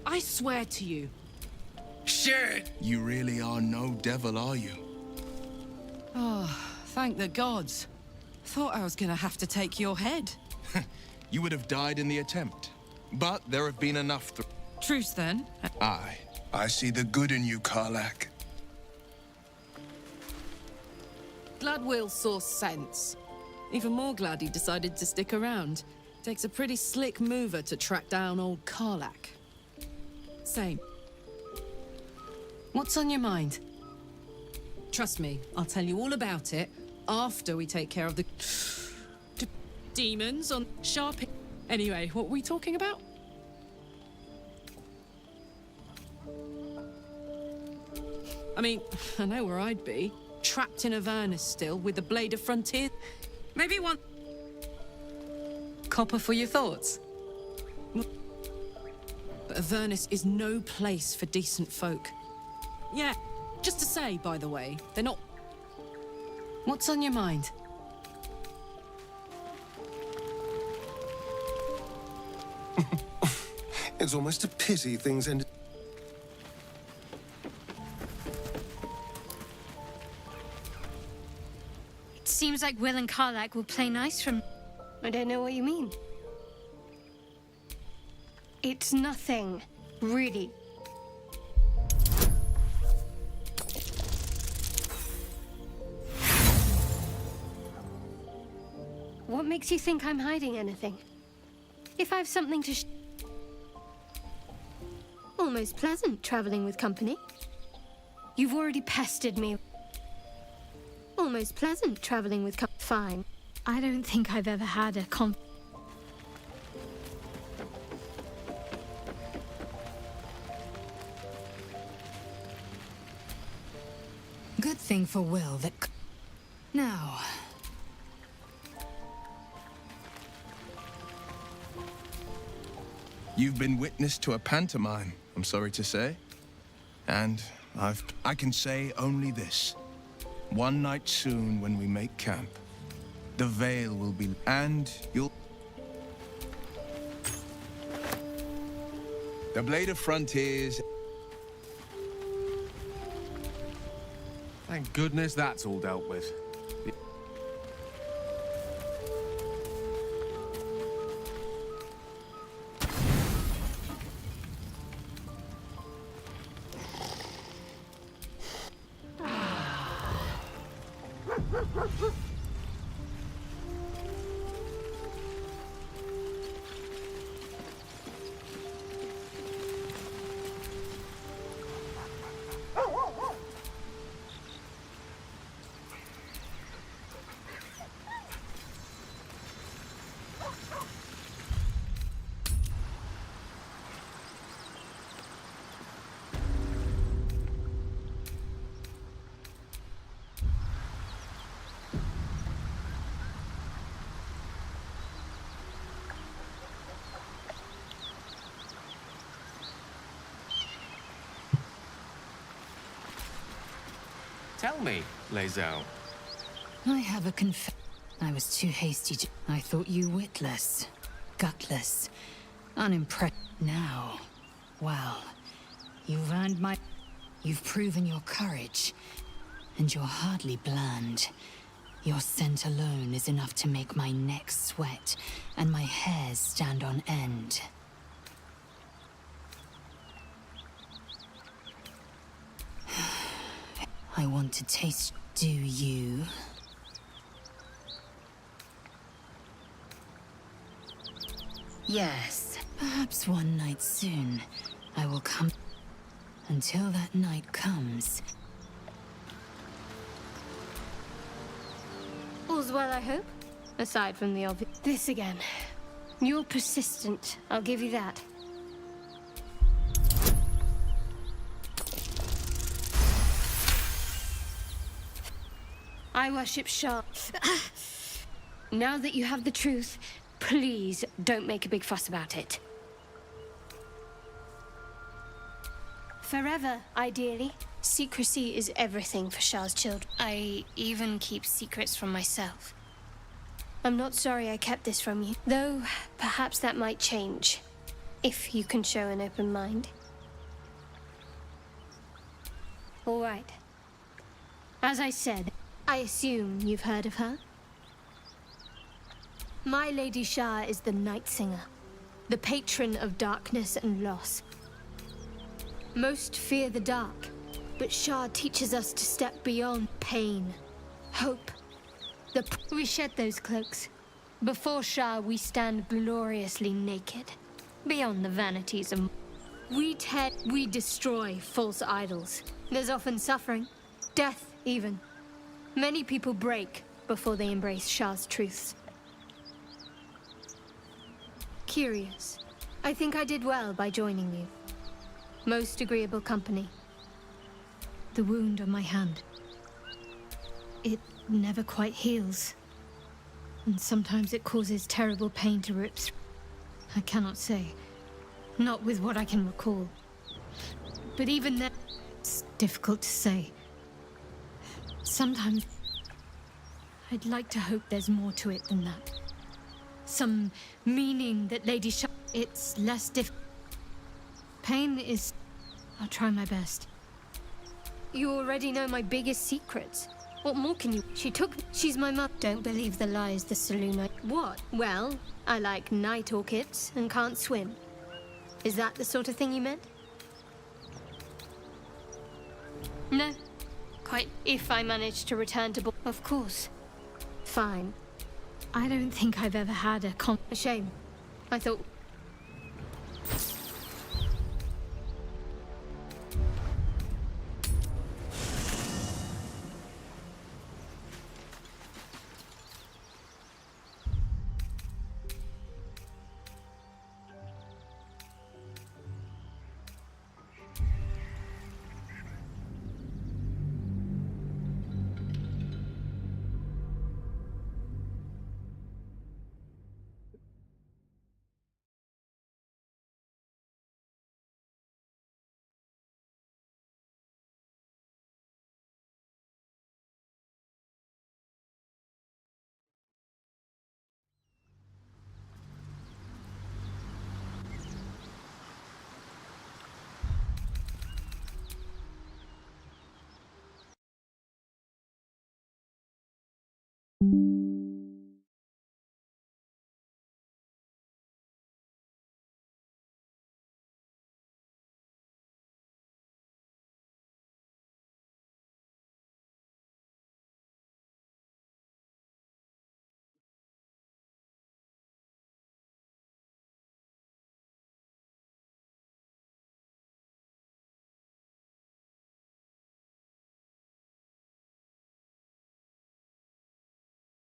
I swear to you. Shit! You really are no devil, are you? Oh, thank the gods. Thought I was gonna have to take your head. You would have died in the attempt. But there have been enough... Truce, then. I see the good in you, Karlak. Glad Will saw sense. Even more glad he decided to stick around. Takes a pretty slick mover to track down old Karlak. Same. What's on your mind? Trust me, I'll tell you all about it after we take care of the demons on Sharp. Anyway, what were we talking about? I mean, I know where I'd be. Trapped in Avernus still, with the Blade of Frontier. Maybe one... Copper for your thoughts? But Avernus is no place for decent folk. Yeah, just to say, by the way, they're not... What's on your mind? It's almost a pity things ended... It seems like Will and Karlak will play nice from... I don't know what you mean. It's nothing, really. What makes you think I'm hiding anything? If I have something to almost pleasant traveling with company. You've already pestered me. Almost pleasant traveling with company. Fine. I don't think I've ever had a Good thing for Will that... Now... You've been witness to a pantomime, I'm sorry to say. And I can say only this. One night soon when we make camp, the veil will be... And you'll... The Blade of Frontiers... Thank goodness that's all dealt with. Tell me, Lae'zel. I have a I was too hasty to... I thought you witless, gutless, unimpressed. Now, well, you've earned my... You've proven your courage, and you're hardly bland. Your scent alone is enough to make my neck sweat and my hairs stand on end. I want to taste... Do you? Yes, perhaps one night soon, I will come... Until that night comes... All's well, I hope? Aside from the obvious... This again. You're persistent, I'll give you that. I worship Shah. Now that you have the truth, please don't make a big fuss about it. Forever, ideally. Secrecy is everything for Shah's children. I even keep secrets from myself. I'm not sorry I kept this from you, though perhaps that might change, if you can show an open mind. All right. As I said, I assume you've heard of her? My Lady Shah is the Night Singer, the patron of darkness and loss. Most fear the dark, but Shah teaches us to step beyond pain, Hope. We shed those cloaks. Before Shah, we stand gloriously naked. Beyond the vanities of... We destroy false idols. There's often suffering. Death, even. Many people break before they embrace Shah's truths. Curious. I think I did well by joining you. Most agreeable company. The wound on my hand. It never quite heals. And sometimes it causes terrible pain to rip through. I cannot say. Not with what I can recall. But even then, it's difficult to say. Sometimes, I'd like to hope there's more to it than that. Some meaning that Lady Shah... It's less Pain is... I'll try my best. You already know my biggest secrets. What more can you... She's my mother. Don't believe the lies the saloon... What? Well, I like night orchids and can't swim. Is that the sort of thing you meant? No. Quite. If I manage to return to... Of course. Fine. I don't think I've ever had a shame. I thought...